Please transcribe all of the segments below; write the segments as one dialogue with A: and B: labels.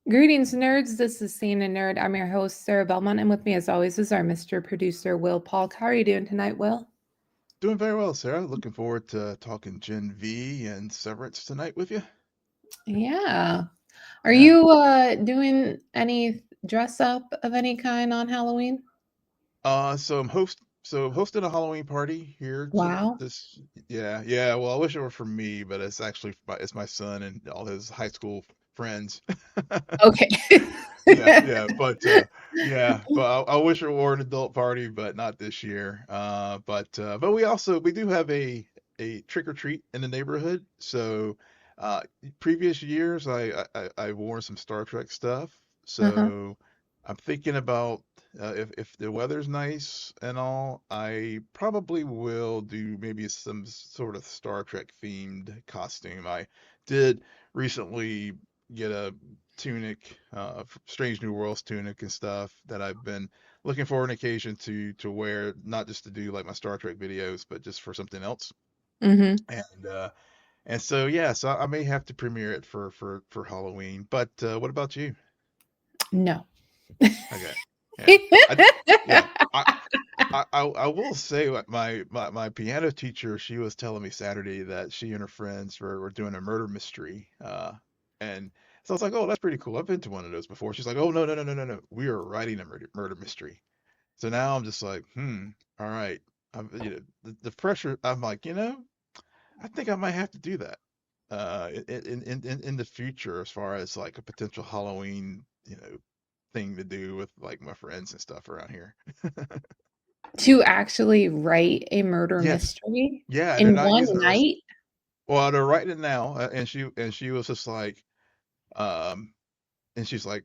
A: Greetings, nerds. This is Sane and Nerd. I'm your host, Sarah Belmont, and with me, as always, is our Mr. Producer, Will Polk. How are you doing tonight, Will?
B: Doing very well, Sarah. Looking forward to talking Gen V and Severance tonight with you.
A: Yeah. Are
B: Yeah.
A: you doing any dress up of any kind on Halloween?
B: So I'm hosting a Halloween party here
A: Wow.
B: this. Yeah. Well, I wish it were for me, but it's my son and all his high school friends.
A: Okay.
B: But I wish it were an adult party, but not this year. But we do have a trick or treat in the neighborhood. So uh, previous years, I wore some Star Trek stuff.
A: Uh-huh.
B: So I'm thinking about if the weather's nice and all, I probably will do maybe some sort of Star Trek themed costume. I did recently get a tunic, Strange New Worlds tunic and stuff that I've been looking for an occasion to wear, not just to do like my Star Trek videos, but just for something else.
A: Mm-hmm.
B: And uh, so I may have to premiere it for Halloween. But what about you?
A: No.
B: Okay, yeah, I yeah I will say what my piano teacher, she was telling me Saturday that she and her friends were doing a murder mystery, and so I was like, oh, that's pretty cool. I've been to one of those before. She's like, oh, no, we are writing a murder mystery. So now I'm just like, all right. The pressure. I'm like, I think I might have to do that, in the future, as far as like a potential Halloween, thing to do with like my friends and stuff around here.
A: To actually write a murder
B: Yes.
A: mystery
B: Yeah, they're
A: in
B: not
A: one
B: using the rest.
A: night?
B: Well, they're writing it now, and she was just like, um, and she's like,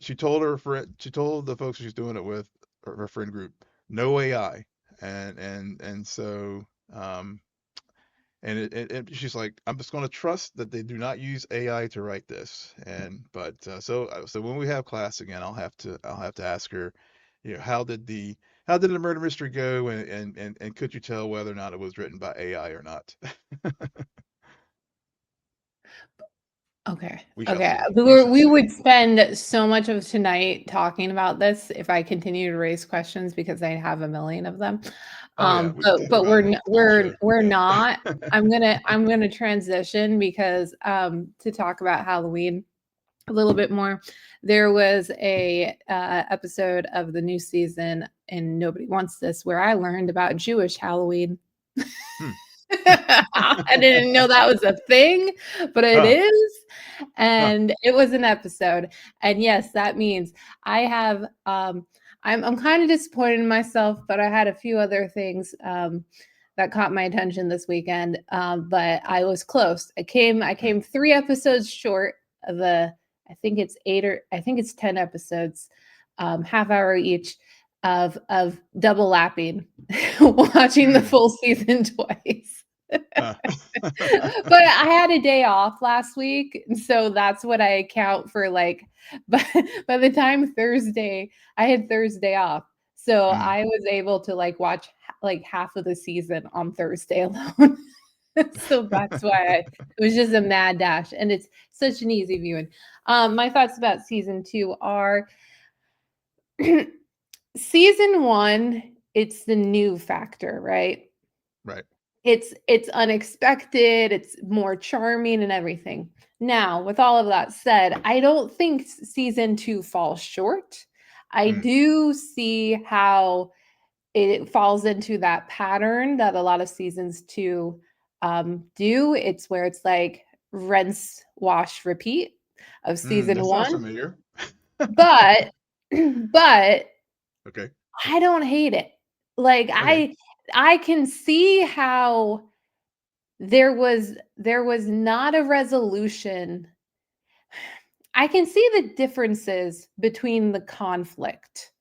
B: she told the folks she's doing it with, her friend group, no AI, and so, she's like, I'm just going to trust that they do not use AI to write this, so when we have class again, I'll have to ask her, how did the murder mystery go, and could you tell whether or not it was written by AI or not?
A: Okay.
B: We shall
A: Okay.
B: see. We shall
A: We
B: see.
A: would spend so much of tonight talking about this if I continue to raise questions because I have a million of them.
B: Oh yeah, we could
A: But
B: talk about it the whole show.
A: we're
B: Yeah.
A: not. I'm gonna transition because to talk about Halloween a little bit more. There was a episode of the new season, and Nobody Wants This, where I learned about Jewish Halloween.
B: Hmm.
A: I didn't know that was a thing, but it
B: Huh.
A: is.
B: Huh.
A: And it was an episode. And yes, that means I have I'm kind of disappointed in myself, but I had a few other things that caught my attention this weekend. But I was close. I
B: Hmm.
A: came 3 episodes short of the I think it's 10 episodes, half hour each of double lapping, watching the
B: Hmm.
A: full season twice.
B: Huh.
A: But I had a day off last week, and so that's what I account for. Like, but by the time Thursday, I had Thursday off, so
B: Hmm.
A: I was able to like watch like half of the season on Thursday alone. So that's why it was just a mad dash, and it's such an easy viewing. My thoughts about season two are season one. It's the new factor, right?
B: Right.
A: It's unexpected, it's more charming and everything. Now, with all of that said, I don't think season 2 falls short. I
B: Hmm.
A: do see how it falls into that pattern that a lot of seasons 2 do. It's where it's like rinse, wash, repeat of
B: Hmm.
A: season
B: That sounds
A: 1.
B: familiar.
A: But but
B: Okay.
A: I don't hate it. Like
B: Okay.
A: I can see how there was not a resolution. I can see the differences between the conflict,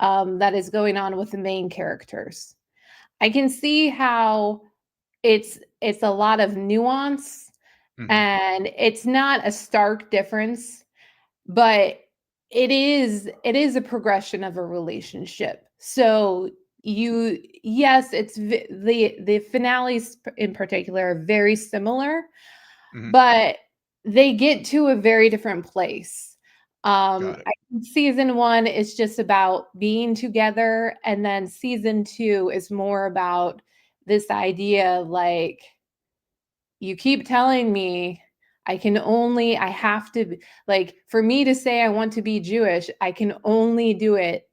A: that is going on with the main characters. I can see how it's a lot of nuance,
B: Hmm.
A: and it's not a stark difference, but it is a progression of a relationship. So yes, the finales in particular are very similar,
B: Hmm.
A: but they get to a very different place.
B: Got it.
A: I think season 1 is just about being together, and then season 2 is more about this idea, like, you keep telling me I have to like, for me to say I want to be Jewish, I can only do it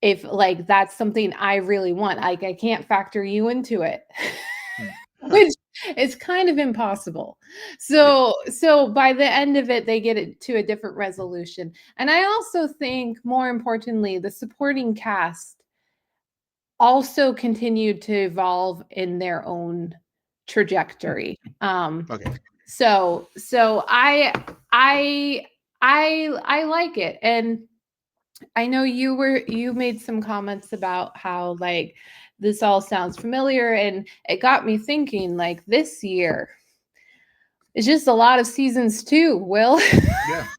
A: if, like, that's something I really want. Like, I can't factor you into it,
B: Mm.
A: which is kind of impossible.
B: Yeah.
A: So by the end of it, they get it to a different resolution. And I also think, more importantly, the supporting cast also continued to evolve in their own
B: Hmm.
A: trajectory.
B: Okay.
A: So I I like it. And I know you made some comments about how, like, this all sounds familiar, and it got me thinking, like, this year is just a lot of seasons too, Will.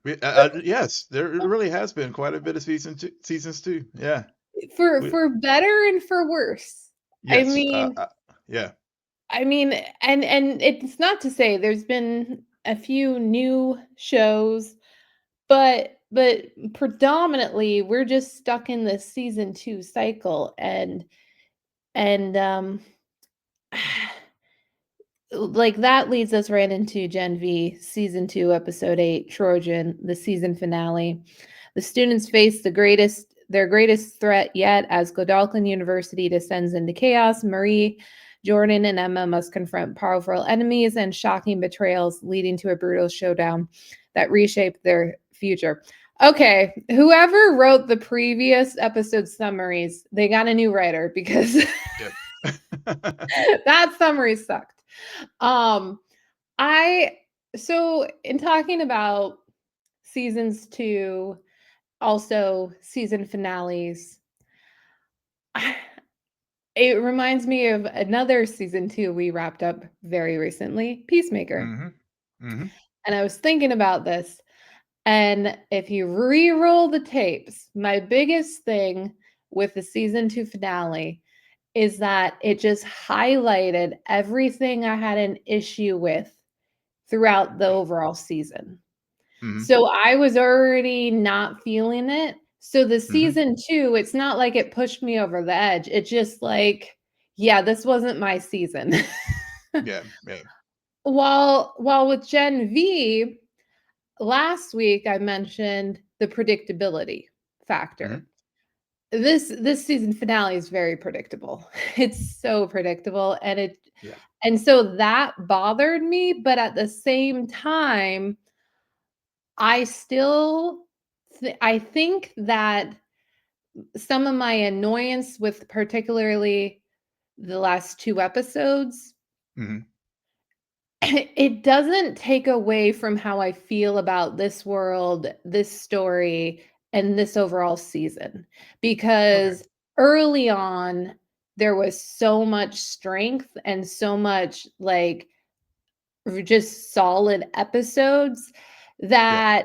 B: Yeah. Yes, there really has been quite a bit of seasons too. Yeah. We,
A: For better and for worse. I
B: yes.
A: mean,
B: Yeah.
A: and it's not to say there's been a few new shows, but predominantly we're just stuck in this season 2 cycle. And like, that leads us right into Gen V season 2 episode 8, Trojan, the season finale. The students face their greatest threat yet as Godalming University descends into chaos. Marie, Jordan, and Emma must confront powerful enemies and shocking betrayals, leading to a brutal showdown that reshaped their future. Okay, whoever wrote the previous episode summaries, they got a new writer, because
B: Yep.
A: that summary sucked. Um, I so in talking about seasons 2, also season finales, it reminds me of another season 2 we wrapped up very recently, Peacemaker.
B: Mhm. Mhm.
A: And I was thinking about this, and if you re-roll the tapes, my biggest thing with the season 2 finale is that it just highlighted everything I had an issue with throughout the overall season.
B: Mhm.
A: So I was already not feeling it. So the
B: Mhm.
A: season 2, it's not like it pushed me over the edge. It just, like, yeah, this wasn't my season.
B: Yeah. Yeah.
A: While with Gen V, last week I mentioned the predictability factor.
B: Mhm.
A: This season finale is very predictable. It's so predictable,
B: Yeah.
A: and so that bothered me, but at the same time, I still I think that some of my annoyance with particularly the last 2 episodes,
B: Mhm.
A: it doesn't take away from how I feel about this world, this story, and this overall season.
B: Okay.
A: Because early on, there was so much strength and so much, like, just solid episodes
B: Yeah.
A: that,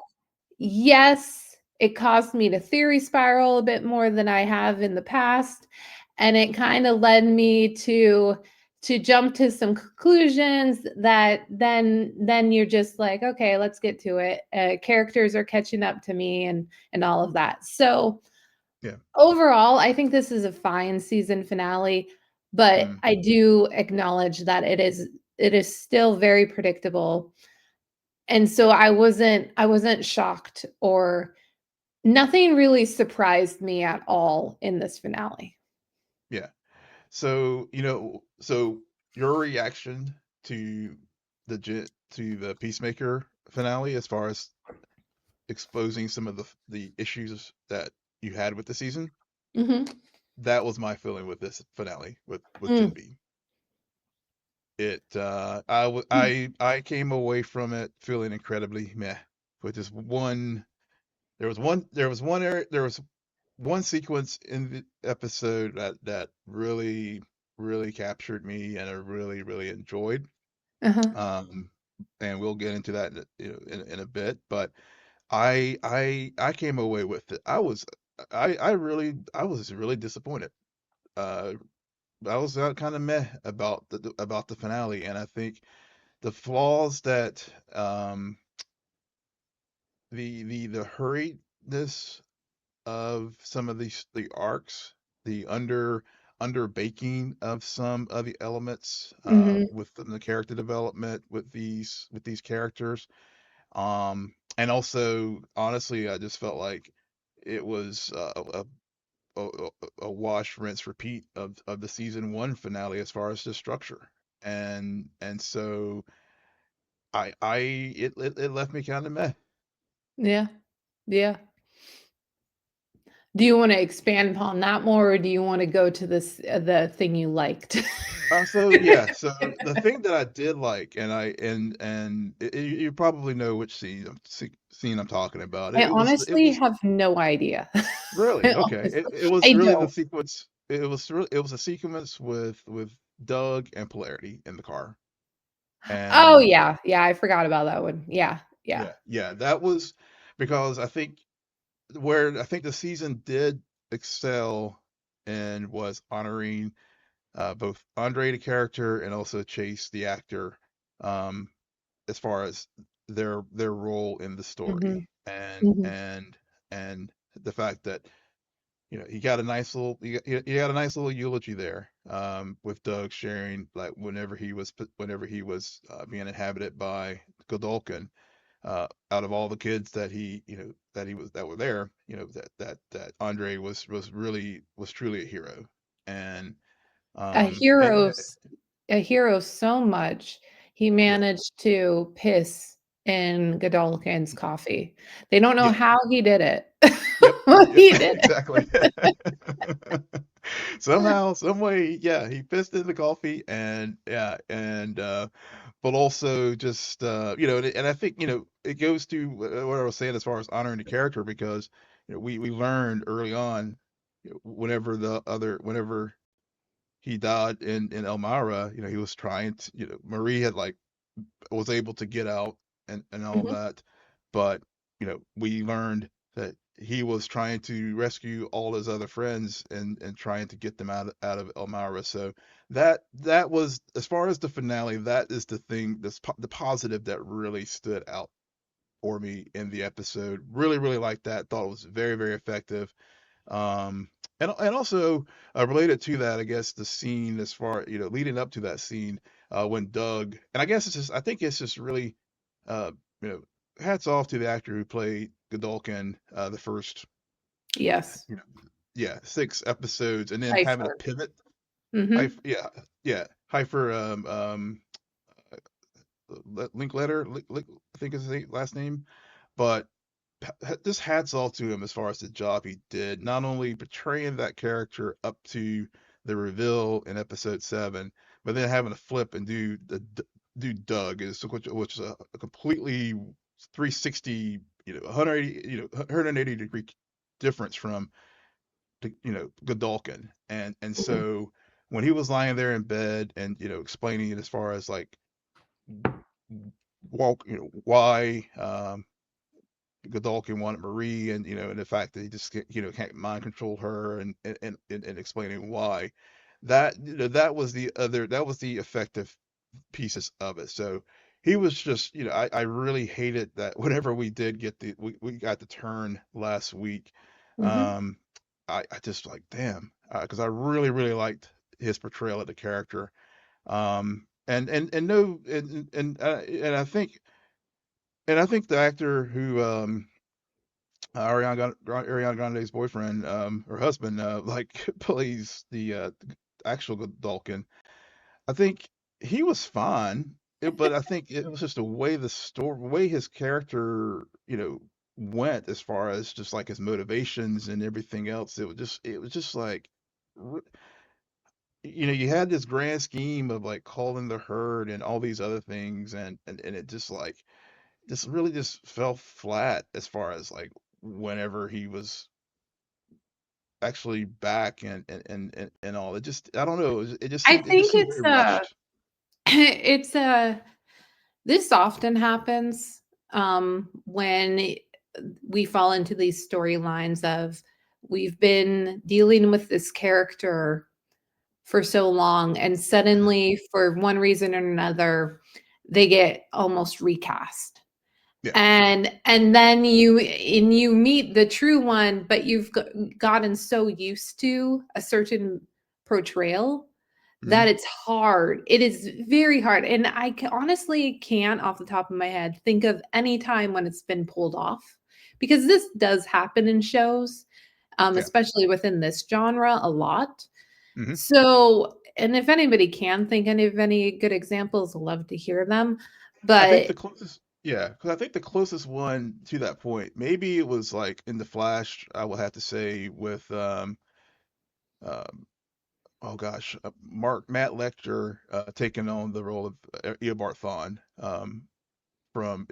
A: yes, it caused me to theory spiral a bit more than I have in the past, and it kinda led me to jump to some conclusions that then you're just like, "Okay, let's get to it." Characters are catching up to me, and all of that. So,
B: Yeah.
A: overall, I think this is a fine season finale, but
B: Mm.
A: I do acknowledge that it is still very predictable, and so I wasn't shocked, or nothing really surprised me at all in this finale.
B: Yeah. So, so your reaction to the Peacemaker finale, as far as exposing some of the issues that you had with the season,
A: Mhm.
B: that was my feeling with this finale with Gen
A: Mm.
B: B.
A: Mm.
B: I came away from it feeling incredibly meh, with just one. There was one sequence in the episode that really captured me and I really enjoyed.
A: Uh-huh.
B: Um, and we'll get into that in a bit. But I came away with it. I was really disappointed. Uh, I was kind of meh about the finale, and I think the flaws that the hurriedness of some of the arcs, the under baking of some of the elements
A: Mhm.
B: with the character development with these characters. And also, honestly, I just felt like it was a wash, rinse, repeat of the season one finale as far as the structure. And so it left me kind of meh.
A: Yeah. Yeah. Do you wanna expand upon that more, or do you wanna go to the thing you liked?
B: So yeah, so the thing that I did like, and you probably know which scene I'm talking about.
A: I
B: It
A: honestly
B: was
A: have no idea.
B: really
A: I
B: okay.
A: honestly
B: It was
A: I
B: really the
A: don't.
B: sequence. It was a sequence with Doug and Polarity in the car,
A: Oh,
B: and
A: yeah. Yeah, I forgot about that one. Yeah. Yeah.
B: yeah, that was because I think where I think the season did excel and was honoring both Andre the character and also Chase the actor, um, as far as their role in the story,
A: Mhm. Mhm.
B: and the fact that he got a nice little he got a nice little eulogy there, with Doug sharing like whenever he was being inhabited by Godolkin, out of all the kids that that were there, that Andre was truly a hero, and
A: A
B: and
A: hero's a hero so much, he
B: yeah,
A: managed to piss in Godolkin's coffee. They don't know
B: yeah,
A: how he did it,
B: yep,
A: but
B: yep,
A: he did it.
B: exactly. Somehow, some way, yeah, he pissed in the coffee, and yeah, and but also just and I think it goes to what I was saying as far as honoring the character, because we learned early on, whenever he died in Elmira, he was trying to, Marie had like was able to get out and all
A: Mhm,
B: that, but we learned that he was trying to rescue all his other friends and trying to get them out of Elmira. So that was, as far as the finale, that is the thing, the positive that really stood out for me in the episode. Really, really liked that. Thought it was very, very effective. Um, and also, related to that, I guess the scene, as far leading up to that scene, when Doug, and I guess I think it's just really, uh, you know, hats off to the actor who played Godolkin, the first,
A: yes,
B: you know, yeah, 6 episodes, and then having a
A: Pfeiffer.
B: pivot.
A: Mhm,
B: Yeah, yeah, Heifer, Linkletter, I think is his last name, but just hats off to him as far as the job he did, not only portraying that character up to the reveal in episode 7, but then having to flip and do Doug, which is a completely 360, 180, 180 degree difference from Godolkin, and
A: mhm,
B: so when he was lying there in bed and explaining it as far as like walk, why Godolkin wanted Marie, and the fact that he just can't mind control her, and explaining why. That was the effective pieces of it. So he was just, I really hated that whenever we did get we got the turn last week.
A: mhm,
B: Um, I just like, damn, because I really, really liked his portrayal of the character. And no, and I think the actor who Ariana Grande's boyfriend, her husband, like plays the actual Dalkin. I think he was fine, but I think it was just the way way his character, went, as far as just like his motivations and everything else. It was just like, r- you had this grand scheme of like calling the herd and all these other things, and it just like just really just fell flat as far as like whenever he was actually back, and all. It just, I don't know.
A: I
B: It just
A: think
B: seemed very rushed.
A: it's this often happens, when we fall into these storylines of we've been dealing with this character for so long, and
B: Mhm.
A: suddenly, for one reason or another, they get almost recast.
B: Yeah.
A: And then you meet the true one, but you've gotten so used to a certain portrayal that
B: Mhm.
A: it's hard. It is very hard, and I honestly can't, off the top of my head, think of any time when it's been pulled off, because this does happen in shows,
B: Yeah.
A: especially within this genre, a lot.
B: Mhm.
A: So, and if anybody can think of any good examples, I'd love to hear them.
B: I think
A: But
B: the closest yeah, 'cause I think the closest one to that point, maybe it was, like, in The Flash, I will have to say with, um, oh gosh, Matt Lecter, taking on the role of, Eobard Thawne, from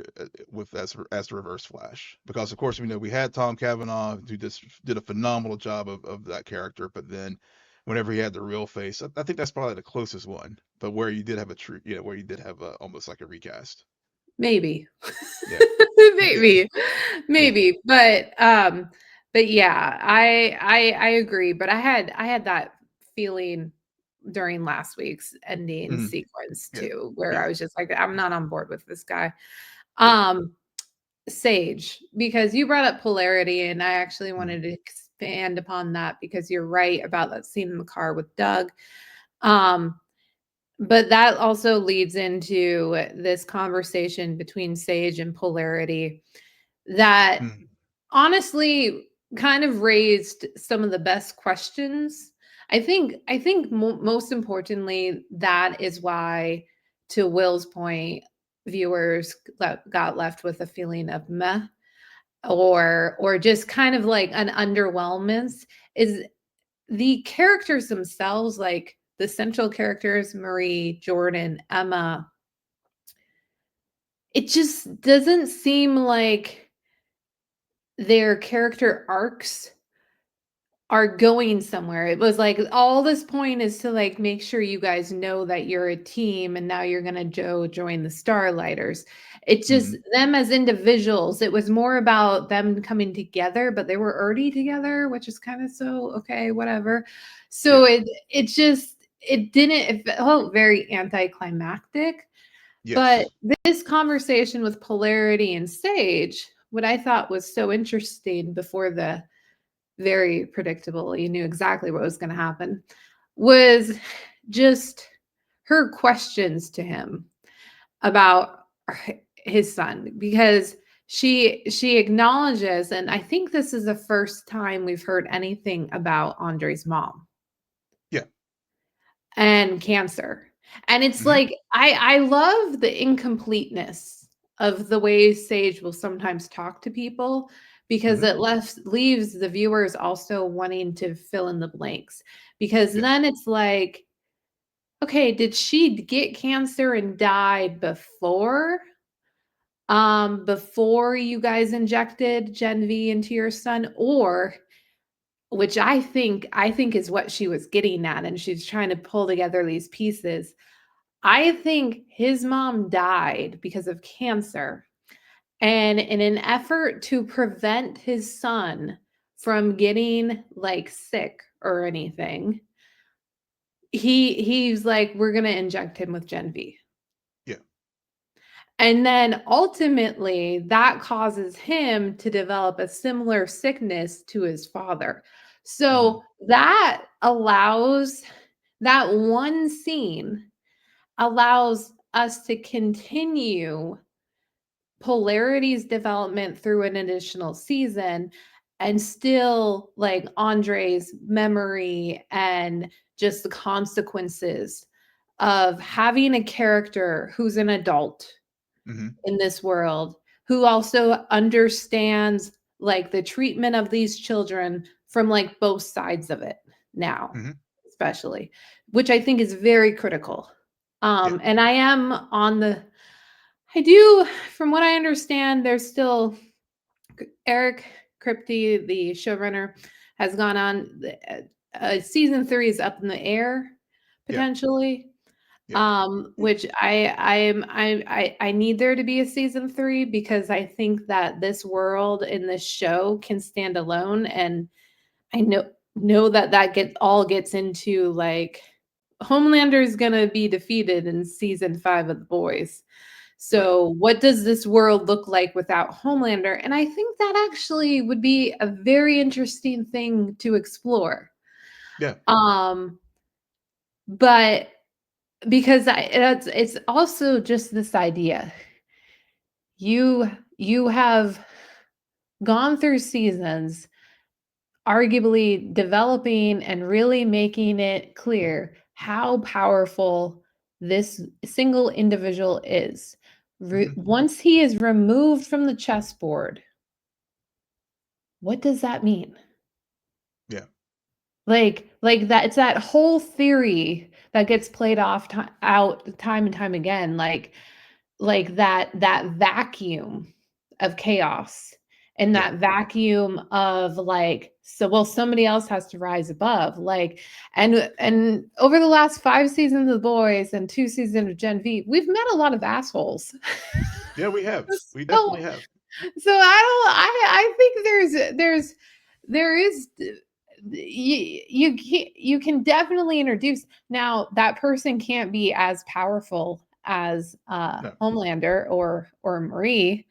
B: with as the Reverse Flash, because of course we know we had Tom Cavanaugh who just did a phenomenal job of that character, but then whenever he had the real face, I think that's probably the closest one, but where you did have a true, where you did have a, almost like a recast.
A: maybe.
B: Yeah, yeah,
A: Maybe.
B: yeah.
A: Maybe. But yeah, I agree, but I had that feeling during last week's ending
B: Mhm.
A: sequence
B: Yeah,
A: too, where
B: yeah,
A: I was just like, I'm not on board with this guy.
B: yeah.
A: Um, Sage, because you brought up polarity, and I actually
B: Mhm.
A: wanted to expand upon that because you're right about that scene in the car with Doug. Um, but that also leads into this conversation between Sage and polarity that
B: Mhm.
A: honestly kind of raised some of the best questions. I think most importantly, that is why, to Will's point, viewers got left with a feeling of meh, or just kind of like an underwhelmance, is the characters themselves, like the central characters, Marie, Jordan, Emma. It just doesn't seem like their character arcs are going somewhere. It was like, all this point is to like make sure you guys know that you're a team, and now you're gonna join the Starlighters. It's just
B: Mhm.
A: them as individuals. It was more about them coming together, but they were already together, which is kind of, so okay, whatever. So
B: Yeah.
A: it didn't, it felt very anticlimactic. But
B: Yes.
A: this conversation with polarity and Sage, what I thought was so interesting, before the very predictable, you knew exactly what was going to happen, was just her questions to him about his son, because she acknowledges, and I think this is the first time we've heard anything about Andre's mom
B: Yeah.
A: and cancer. And it's
B: Mhm.
A: like, I love the incompleteness of the way Sage will sometimes talk to people, because
B: Mhm.
A: it leaves the viewers also wanting to fill in the blanks, because
B: Yeah.
A: then it's like, okay, did she get cancer and die before you guys injected Gen V into your son, or, which I think is what she was getting at, and she's trying to pull together these pieces. I think his mom died because of cancer. And in an effort to prevent his son from getting like sick or anything, he's like, we're gonna inject him with Gen V.
B: Yeah.
A: And then ultimately that causes him to develop a similar sickness to his father.
B: Mhm.
A: So that one scene allows us to continue polarity's development through an additional season, and still like Andre's memory and just the consequences of having a character who's an adult
B: Mhm.
A: in this world, who also understands like the treatment of these children from like both sides of it now,
B: Mhm.
A: especially, which I think is very critical.
B: Yeah.
A: And I am on the I do, from what I understand, there's still Eric Kripke, the showrunner, has gone on. Season 3 is up in the air
B: Yeah.
A: potentially.
B: Yeah.
A: Which I need there to be a season 3, because I think that this world in this show can stand alone, and I know that gets into like Homelander is gonna be defeated in season 5 of The Boys.
B: Right.
A: So, what does this world look like without Homelander? And I think that actually would be a very interesting thing to explore.
B: Yeah.
A: Um, but because it's also just this idea. You have gone through seasons arguably developing and really making it clear how powerful this single individual is.
B: Hmm.
A: Once he is removed from the chessboard, what does that mean?
B: Yeah.
A: Like that it's that whole theory that gets played out time and time again, like that vacuum of chaos and
B: Yeah.
A: that vacuum of like, so well somebody else has to rise above, like, and over the last 5 seasons of The Boys and 2 seasons of Gen V, we've met a lot of assholes.
B: Yeah. We have. We
A: so
B: definitely have.
A: so I think there is you can definitely introduce, now that person can't be as powerful as
B: No.
A: Homelander or Marie,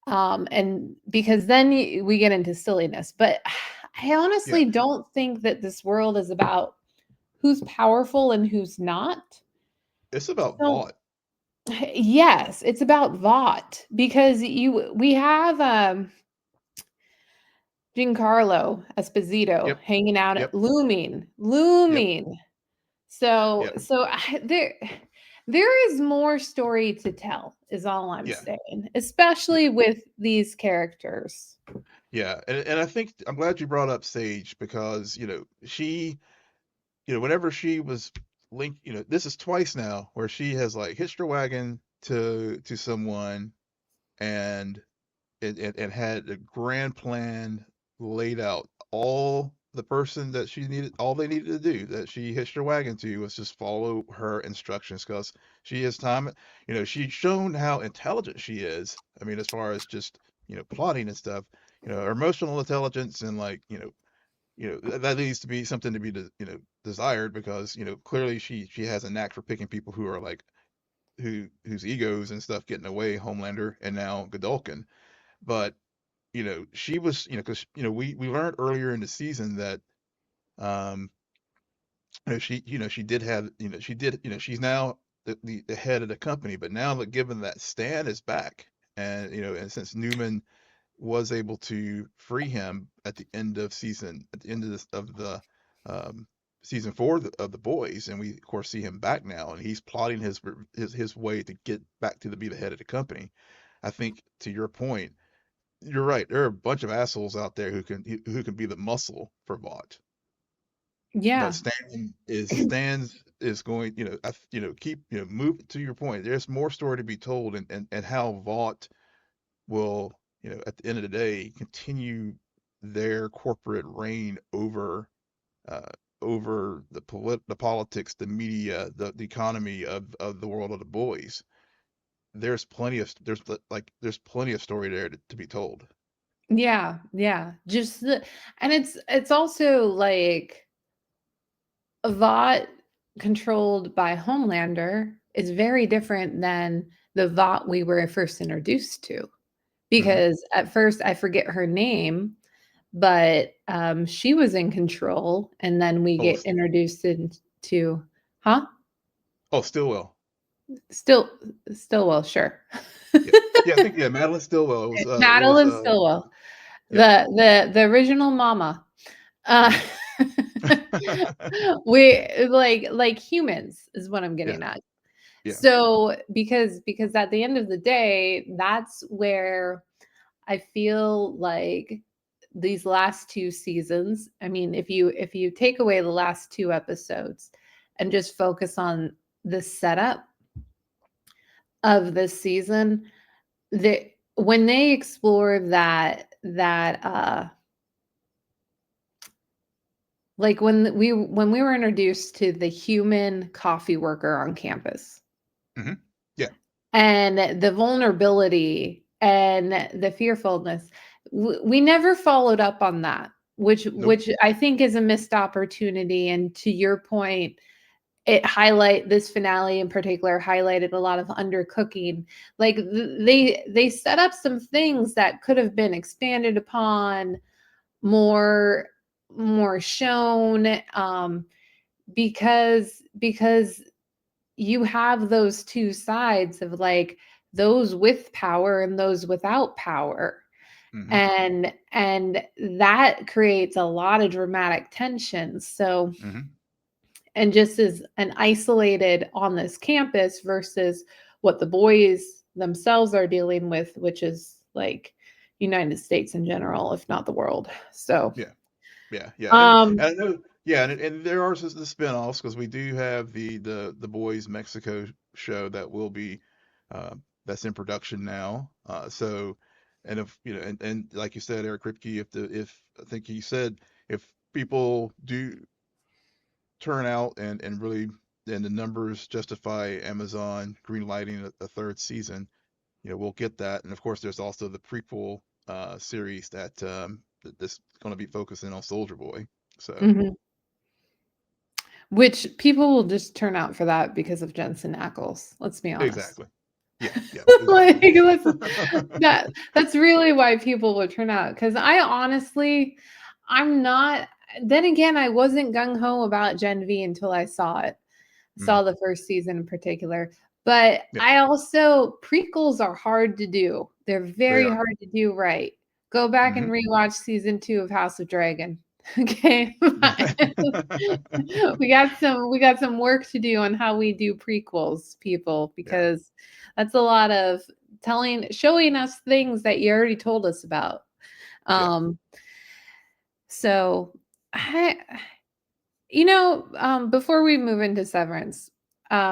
A: and because then we get into silliness, but I
B: Yeah.
A: honestly don't think that this world is about who's powerful and who's not.
B: It's about
A: So
B: Vought.
A: yes, it's about Vought, because we have Giancarlo Esposito
B: Yep.
A: hanging out at
B: Yep.
A: looming,
B: Yep.
A: looming. So
B: Yep.
A: there is more story to tell, is all I'm
B: Yeah.
A: saying,
B: Yeah.
A: especially with these characters.
B: Yeah. And I think I'm glad you brought up Sage because, she, whenever she was linked, this is twice now where she has like hitched her wagon to someone and and had a grand plan laid out. All the person that she needed, all they needed to do that she hitched her wagon to was just follow her instructions because she has time. She's shown how intelligent she is. I mean, as far as just, plotting and stuff, her emotional intelligence and like, that needs to be something to be, desired because, clearly she has a knack for picking people who are like, whose egos and stuff getting away, Homelander and now Godolkin. But she was, because we learned earlier in the season that um, she did have, she did, she's now the head of the company, but now that given that Stan is back, and and since Newman was able to free him at the end of the um, season 4 of the boys, and we of course see him back now, and he's plotting his way to get back to be the head of the company. I think to your point, you're right. There are a bunch of assholes out there who can be the muscle for Vought. But
A: Yeah.
B: Stan's going, keep, move to your point. There's more story to be told, and how Vought will, at the end of the day, continue their corporate reign uh, over the politics, the media, the economy of the world of the boys. There's plenty of story there to be told.
A: Yeah, yeah. And it's also like Vought controlled by Homelander is very different than the Vought we were first introduced to.
B: Hmm.
A: Because at first I forget her name, but she was in control, and then we
B: Oh,
A: get introduced into, huh?
B: oh, Stillwell.
A: Still, Stillwell, sure.
B: Yeah, yeah. I think yeah. Madeline Stillwell was
A: Madeline Stillwell,
B: yep.
A: the original mama. Uh,
B: Hmm.
A: we like humans is what I'm
B: Yeah,
A: getting at.
B: yeah.
A: So because at the end of the day, that's where I feel like these last 2 seasons, I mean, if you take away the last 2 episodes and just focus on the setup of this season, when they explore that like when we were introduced to the human coffee worker on campus
B: Hmm. Yeah.
A: and the vulnerability and the fearfulness, we never followed up on that, which
B: Nope.
A: which I think is a missed opportunity. And to your point, this finale in particular highlighted a lot of undercooking. Like they set up some things that could have been expanded upon, more shown, because you have those two sides of like those with power and those without power,
B: Mm-hmm.
A: and that creates a lot of dramatic tension. So,
B: Mm-hmm.
A: and just as an isolated on this campus versus what the boys themselves are dealing with, which is like United States in general, if not the world. So,
B: Yeah. Yeah, yeah, and
A: um,
B: I know, yeah, and there are the spin-offs because we do have the Boys Mexico show that will be uh, that's in production now. So, and if you know, and like you said, Eric Kripke, if I think he said if people do turn out and really and the numbers justify Amazon greenlighting a third season, we'll get that. And of course, there's also the prequel series that this going to be focusing on Soldier Boy. So.
A: mhm. Which people will just turn out for that because of Jensen Ackles. Let's be honest.
B: Exactly. Yeah, yeah,
A: Like,
B: exactly.
A: that's really why people would turn out. Because I honestly, I'm not. Then again, I wasn't gung ho about Gen V until I saw it.
B: Mhm.
A: Saw the first season in particular. But
B: Yeah,
A: I also, prequels are hard to do. They're
B: they
A: very
B: are.
A: hard to do right. Go back and
B: Mhm.
A: rewatch season 2 of House of Dragon. Okay. We got some work to do on how we do prequels, people,
B: Yeah,
A: because that's a lot of showing us things that you already told us about.
B: yeah.
A: Um, so I before we move into Severance,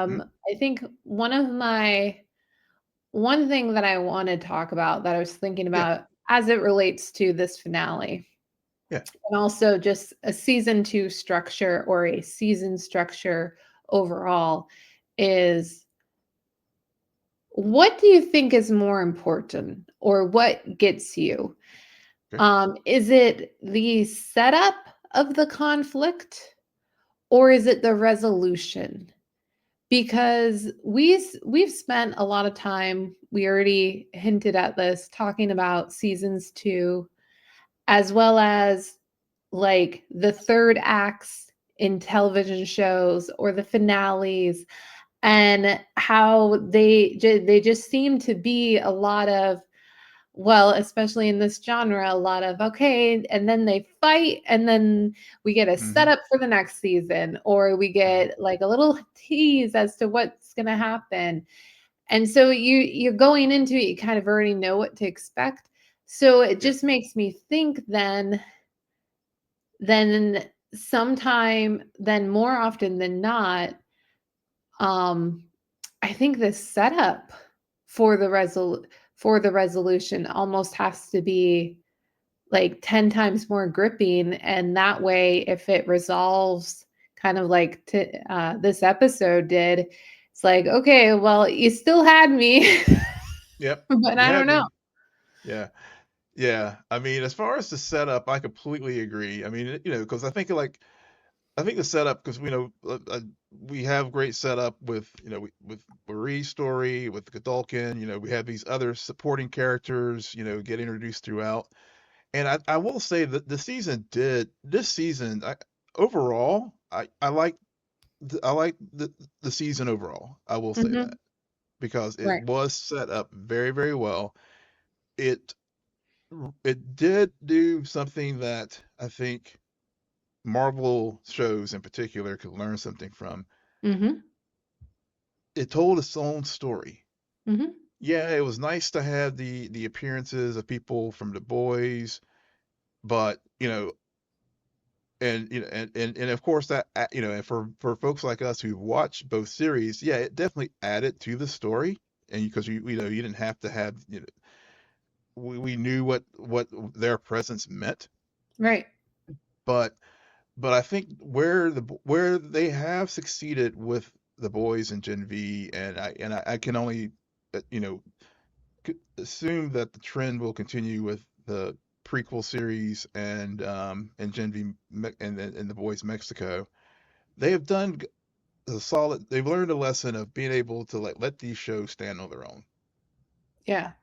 B: Mhm.
A: I think one thing that I want to talk about that I was thinking
B: Yeah,
A: about as it relates to this finale,
B: yeah.
A: and also just a season 2 structure or a season structure overall, is what do you think is more important or what gets you?
B: Okay.
A: Is it the setup of the conflict or is it the resolution? Because we've spent a lot of time, we already hinted at this, talking about seasons 2 as well as like the third acts in television shows or the finales, and how they just seem to be a lot of, well, especially in this genre, a lot of okay, and then they fight, and then we get a
B: Mhm.
A: setup for the next season, or we
B: Mhm.
A: get like a little tease as to what's going to happen. And so you're going into it, you kind of already know what to expect. So it
B: Yeah,
A: just makes me think then then more often than not, um I think the setup for the resolution almost has to be like 10 times more gripping, and that way if it resolves kind of like this episode did, it's like, okay, well, you still had me.
B: yep.
A: But
B: You
A: I don't
B: had
A: know.
B: me. Yeah, yeah. I mean, as far as the setup, I completely agree. I mean, because I think the setup because we have great setup with with Marie's story with Godolkin. We have these other supporting characters get introduced throughout. And I will say that this season overall I like the season overall. I will say that
A: Mhm.
B: because it
A: Right.
B: was set up very, very well. It it did do something that I think Marvel shows in particular could learn something from.
A: Mhm.
B: It told its own story.
A: Mhm.
B: Yeah, it was nice to have the appearances of people from the boys, but and of course that and for folks like us who've watched both series, yeah, it definitely added to the story, and because you didn't have to have we knew what their presence meant,
A: Right.
B: but I think where they have succeeded with the boys in Gen V, and I can only assume that the trend will continue with the prequel series and Gen V and the boys Mexico. They have done they've learned a lesson of being able to let these shows stand on their own.
A: Yeah.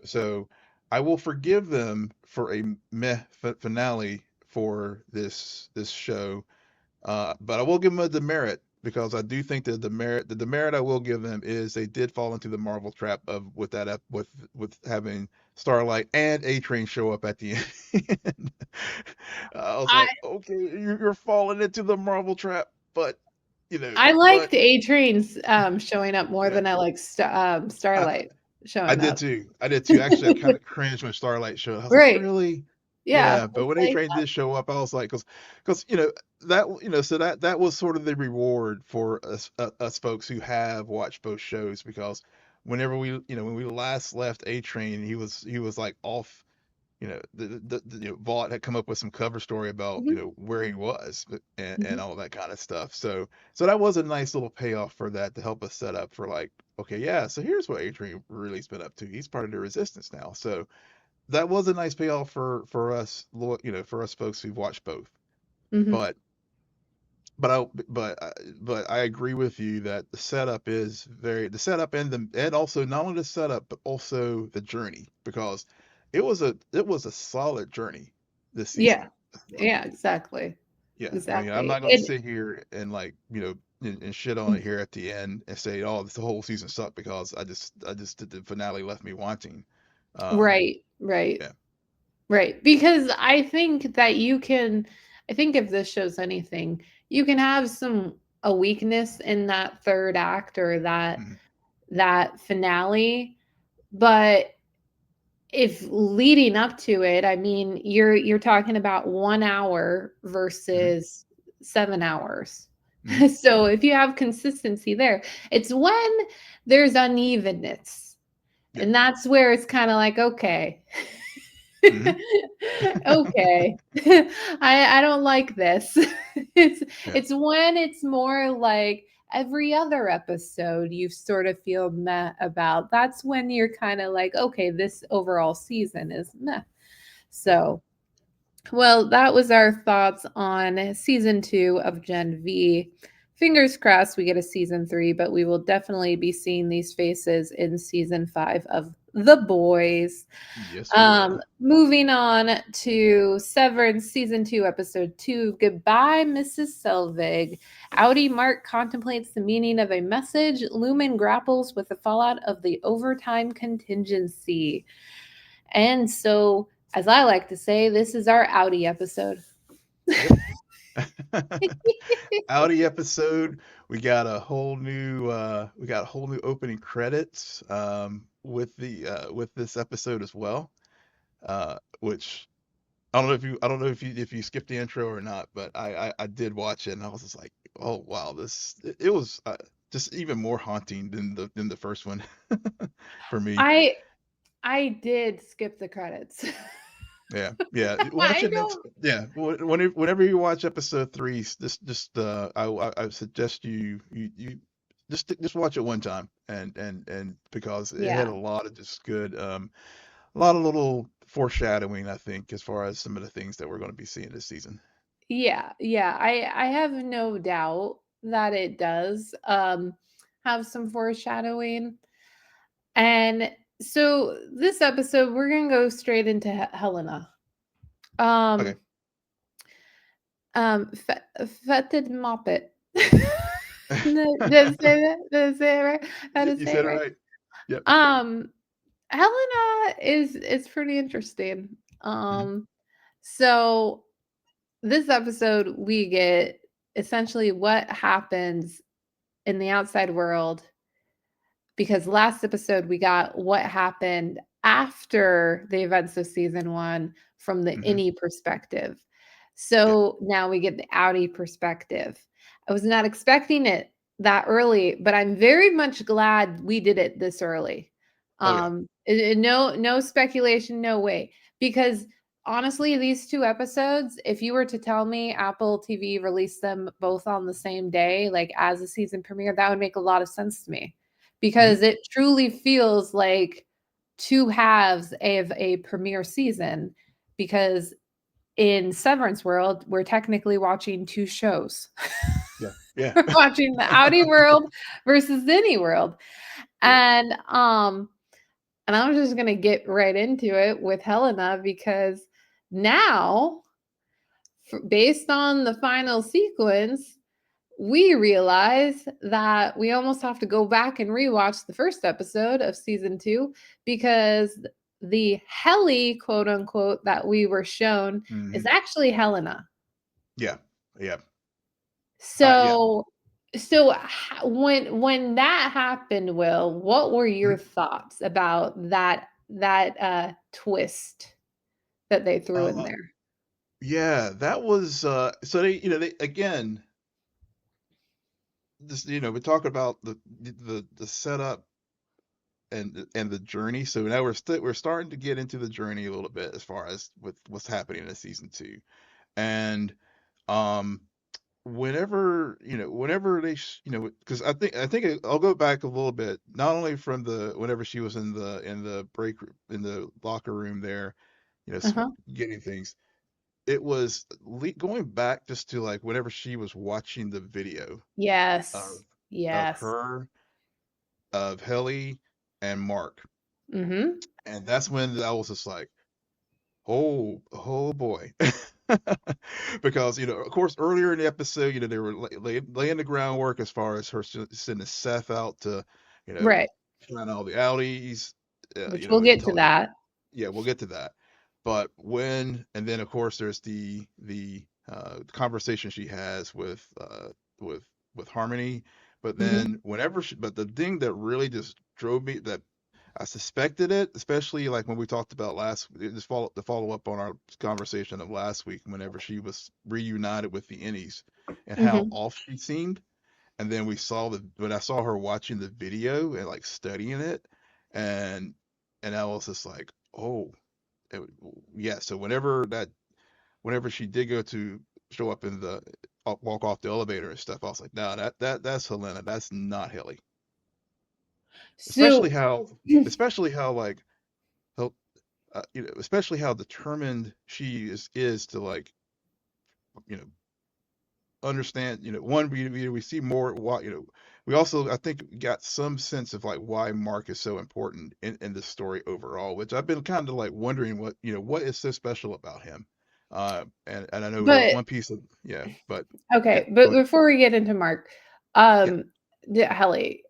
B: So I will forgive them for a meh finale for this show. But I will give them a demerit because I do think that the demerit I will give them is they did fall into the Marvel trap of with that with having Starlight and A Train show up at the end. I was
A: I
B: like, okay, you're falling into the Marvel trap, but
A: I
B: but
A: liked A Train's showing up more
B: yeah,
A: than I like
B: I,
A: Starlight
B: I
A: showing
B: did
A: up.
B: too. I did too. Actually, I kind of cringed when Starlight showed. I was like,
A: Right.
B: really?
A: Yeah.
B: Yeah, but
A: It's
B: when A
A: like
B: Train did show up, I was like, because so that was sort of the reward for us folks who have watched both shows because whenever when we last left A Train, he was like off. Vaught had come up with some cover story about
A: mhm,
B: where he was and
A: mhm,
B: all that kind of stuff. So that was a nice little payoff for that to help us set up for like, okay, yeah, so here's what A Train really's been up to. He's part of the Resistance now. So that was a nice payoff for us, for us folks who've watched both.
A: mhm.
B: But but I agree with you that the setup and also not only the setup but also the journey because it was a solid journey this season.
A: Yeah. Yeah, exactly.
B: Yeah, I mean, I'm
A: Exactly.
B: not going to sit here and like and shit on it here at the end and say, oh, this the whole season sucked because I just the finale left me wanting. Um,
A: Right, right,
B: yeah.
A: right. Because I think if this shows anything, you can have a weakness in that third act or
B: Mhm,
A: that finale, but if leading up to it, I mean, you're talking about 1 hour
B: mhm,
A: versus 7 hours.
B: mhm,
A: So if you have consistency there, it's when there's unevenness.
B: yeah.
A: And that's where it's kinda like, "Okay.
B: Mhm,
A: Okay. I don't like this." It's
B: yeah.
A: it's when it's more like every other episode you sort of feel meh about. That's when you're kinda like, "Okay, this overall season is meh."
B: Yeah.
A: So well, that was our thoughts on season 2 of Gen V. Fingers crossed we get a season 3, but we will definitely be seeing these faces in season 5 of The Boys.
B: Yes, we will.
A: Moving on to Severance season 2, episode 2. Goodbye, Mrs. Selvig. Audi Mark contemplates the meaning of a message. Lumen grapples with the fallout of the overtime contingency. And so, as I like to say, this is our Audi episode.
B: Yep. Audi episode. We got a whole new opening credits with this episode as well. Which I don't know if you skipped the intro or not, but I did watch it and I was just like, oh wow, it was just even more haunting than the first one for me.
A: I I did skip the credits.
B: Yeah, yeah. Watch
A: I
B: it next.
A: don't.
B: Yeah, whenever you watch episode three, just I suggest you just watch it one time and because it had
A: Yeah.
B: a lot of just good a lot of little foreshadowing I think as far as some of the things that we're going to be seeing this season.
A: Yeah, yeah. I have no doubt that it does have some foreshadowing. And so this episode we're going to go straight into Helena.
B: Okay,
A: Um Fetid Moppet. Did I say that? Did I say it right? How to
B: you
A: say it
B: said it
A: right?
B: right. Yep.
A: Um Helena is pretty interesting.
B: Hmm.
A: So this episode we get essentially what happens in the outside world because last episode we got what happened after the events of season 1 from the
B: Hmm.
A: innie perspective.
B: Yeah.
A: So now we get the outie perspective. I was not expecting it that early, but I'm very much glad we did it this early.
B: Oh yeah.
A: No speculation, no way. Because honestly, these 2 episodes, if you were to tell me Apple TV released them both on the same day, like as a season premiere, that would make a lot of sense to me
B: Hmm.
A: because it truly feels like 2 halves of a premiere season because in Severance world, we're technically watching 2 shows.
B: Yeah. Yeah.
A: We're watching the outie world versus the innie world.
B: Yep.
A: And I'm just gonna get right into it with Helena because now, based on the final sequence, we realize that we almost have to go back and rewatch the first episode of season 2 because the Helly, quote unquote, that we were shown is
B: Mhm.
A: actually Helena.
B: Yeah. Yeah. Yeah.
A: So, when that happened, Will, what were your
B: Mhm.
A: thoughts about that twist that they threw in
B: Uh,
A: there?
B: yeah, that was so they again this we talk about the setup and the journey. So now we're starting to get into the journey a little bit as far as with what's happening in season 2. And um whenever they because I'll go back a little bit, not only from the whenever she was in the break in the locker room there,
A: Uh-huh.
B: getting things. It was going back just to like whenever she was watching the video
A: Yes.
B: of
A: Yes.
B: her, of Helly and Mark.
A: Mhm.
B: And that's when I was just like, oh boy. Because, of course, earlier in the episode, they were laying the groundwork as far as her sending Seth out to, you know,
A: Right.
B: find all the outies,
A: Which we'll
B: and
A: get to
B: tell,
A: that.
B: yeah, we'll get to that. But and then of course there's the conversation she has with with Harmony. But
A: Mhm.
B: then but the thing that really just drove me, that I suspected it, especially like when we talked about just follow up on our conversation of last week, whenever she was reunited with the Innies and how
A: Mhm.
B: off she seemed. And then when I saw her watching the video and like studying it, and I was just like, oh, it, yeah. So whenever she did go to show up in the walk off the elevator and stuff, I was like, no, that's Helena. That's not Haley. Especially
A: So
B: how, like how, especially how determined she is to like, you know, understand. One, we see more. Why, we also, I think, got some sense of like why Mark is so important in this story overall, which I've been kind of like wondering what is so special about him. And I know
A: but
B: one piece of, yeah, but yeah,
A: okay,
B: go
A: but
B: ahead.
A: before we get into Mark,
B: Yeah,
A: um, Helly,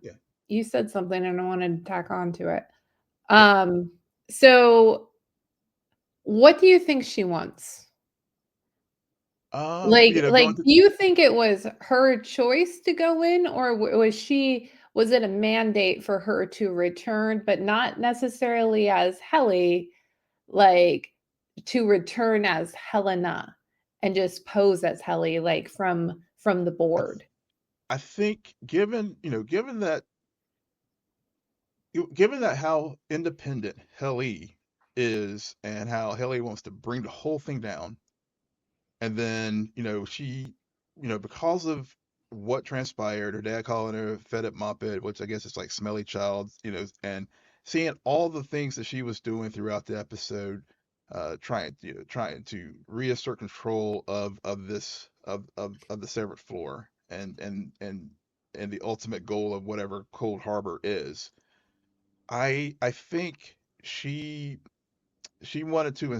B: yeah.
A: you said something and I wanted to tack on to it.
B: Yeah.
A: Um, so what do you think she wants? Like,
B: Going to
A: do you think it was her choice to go in, or was it a mandate for her to return, but not necessarily as Helly, like, to return as Helena and just pose as Helly, like, from the
B: I, th-
A: board?
B: I think given that how independent Helly is and how Helly wants to bring the whole thing down, and then she, because of what transpired, her dad calling her fed up moppet, which I guess is like smelly child, and seeing all the things that she was doing throughout the episode, trying to reassert control of this of the severed floor, and the ultimate goal of whatever Cold Harbor is. I think she wanted to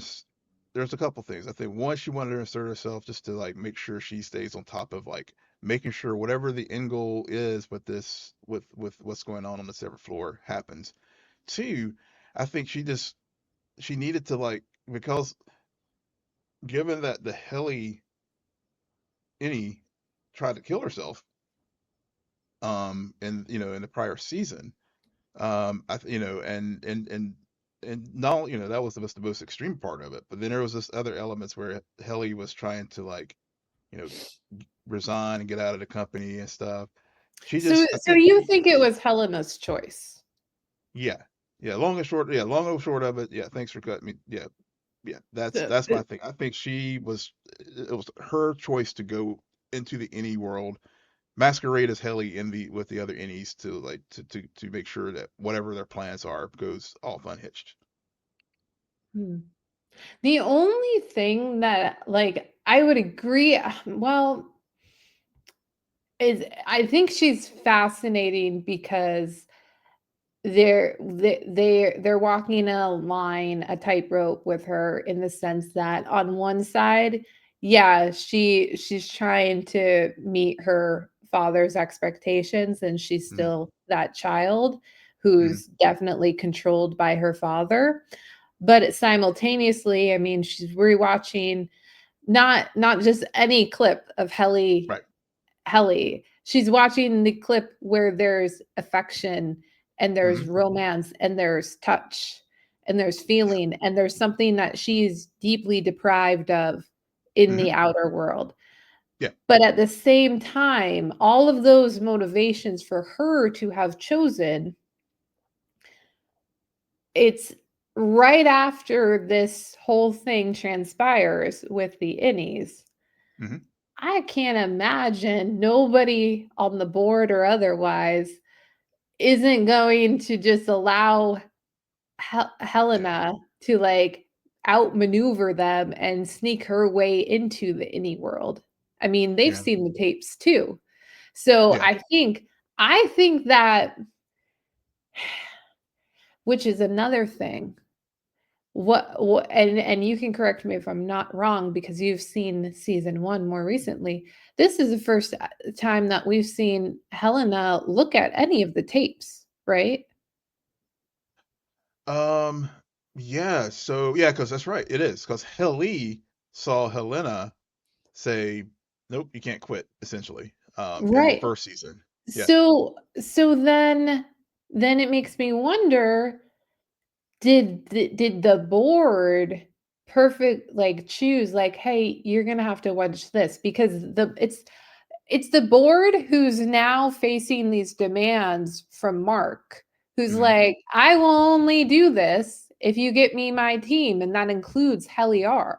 B: there's a couple things. I think one, she wanted to insert herself just to like make sure she stays on top of like making sure whatever the end goal is with this with what's going on the seventh floor happens. Two, I think she needed to like, because given that the Helly Innie tried to kill herself in the prior season. And not, that was the most extreme part of it. But then there was this other elements where Helly was trying to like, you know, resign and get out of the company and stuff. I
A: So
B: think
A: you think it was Helena's choice?
B: yeah, long and short of it. Yeah, thanks for cutting me. Yeah, yeah,
A: So,
B: that's my thing. I think it was her choice to go into the any world, masquerade as Helly with the other innies to like to make sure that whatever their plans are goes off unhitched.
A: hmm. The only thing that, like, I would agree, well, is I think she's fascinating because they're walking a line, a tightrope with her in the sense that on one side, yeah, she's trying to meet her father's expectations and she's
B: Mhm,
A: still that child
B: mhm,
A: who's definitely controlled by her father. But simultaneously, I mean, she's rewatching not just any clip of
B: right.
A: Helly. She's watching the clip where there's affection and there's
B: Mhm,
A: romance and there's touch and there's feeling and there's something that she's deeply deprived of in
B: mhm,
A: the outer world.
B: yeah,
A: But at the same time, all of those motivations for her to have chosen, it's right after this whole thing transpires with the innies.
B: mhm,
A: I can't imagine nobody on the board or otherwise isn't going to just allow
B: yeah,
A: Helena to, like, outmaneuver them and sneak her way into the any world. I mean, they've
B: yeah,
A: seen the tapes too. So
B: yeah,
A: I think that which is another thing. What and you can correct me if I'm not wrong because you've seen season 1 more recently. This is the first, time that we've seen Helena look at any of the tapes, right?
B: um, yeah, so yeah, because that's right, it is, because Helly saw Helena say, "Nope, you can't quit," essentially, in the
A: Right.
B: first season. Yeah,
A: So then it makes me wonder, did the board perfect like choose like, "Hey, you're gonna have to watch this," because it's the board who's now facing these demands from Mark, who's
B: mhm,
A: like, "I will only do this if you get me my team," and that includes Heliar.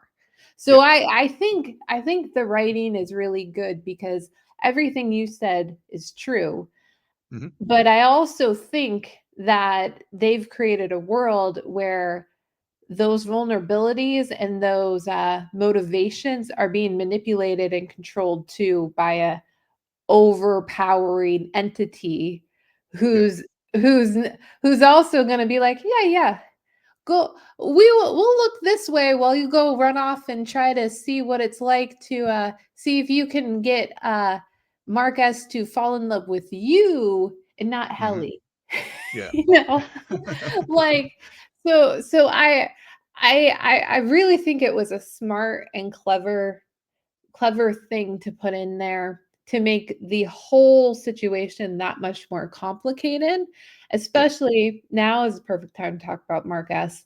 A: So
B: yeah,
A: I think the writing is really good because everything you said is true.
B: mhm,
A: But I also think that they've created a world where those vulnerabilities and those motivations are being manipulated and controlled too by a overpowering entity
B: yeah,
A: who's who's who's also going to be like, yeah, yeah, go, we'll look this way while you go run off and try to see what it's like to see if you can get Marcus to fall in love with you and not
B: mhm,
A: Helly.
B: yeah,
A: You know, like, so I really think it was a smart and clever thing to put in there to make the whole situation that much more complicated,
B: yeah,
A: especially now is the perfect time to talk about Mark S.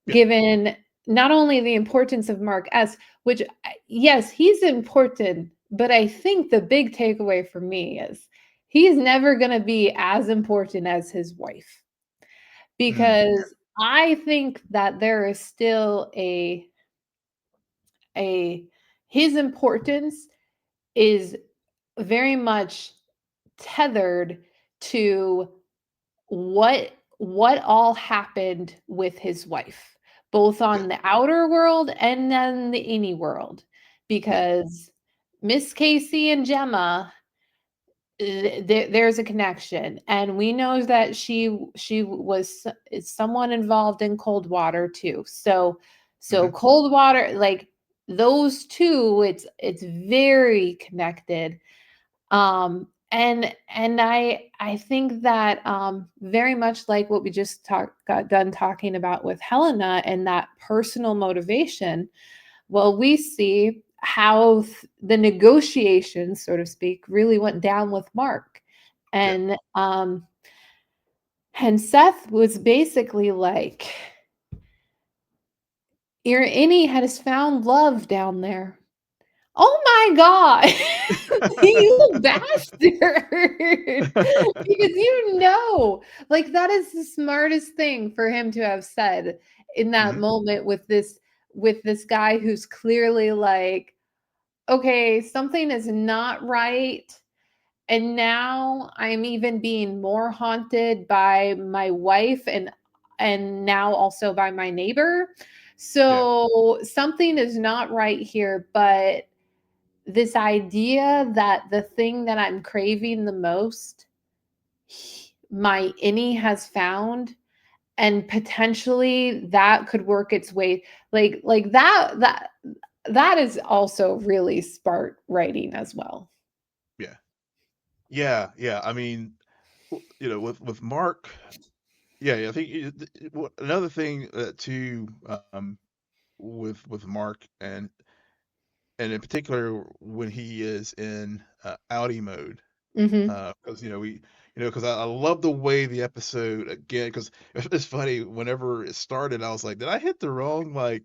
B: yeah,
A: Given not only the importance of Mark S, which yes, he's important, but I think the big takeaway for me is he's never going to be as important as his wife
B: mm,
A: because I think that there is still a his importance is very much tethered to what all happened with his wife, both
B: yeah,
A: on the outer world and then the innie world,
B: yeah,
A: because Miss Casey and Gemma, there's a connection, and we know that she was is someone involved in cold water too. So
B: mhm,
A: cold water, like those two, it's very connected. And I think that very much like what we just got done talking about with Helena and that personal motivation. Well, we see how the negotiations, so to speak, really went down with Mark,
B: yeah,
A: and Seth was basically like, "Your innie has found love down there." Oh my god. You bastard. Because like, that is the smartest thing for him to have said in that
B: mhm,
A: moment with this guy who's clearly like, "Okay, something is not right, and now I'm even being more haunted by my wife and now also by my neighbor.
B: yeah,
A: So, something is not right here, but this idea that the thing that I'm craving the most, my innie has found, and potentially that could work its way, like that is also really smart writing as well.
B: Yeah. Yeah. I mean, with Mark, yeah, I think another thing too, with Mark, and in particular when he is in outie mode,
A: Hmm.
B: because because I love the way the episode again, because it's funny whenever it started, I was like, did I hit the wrong like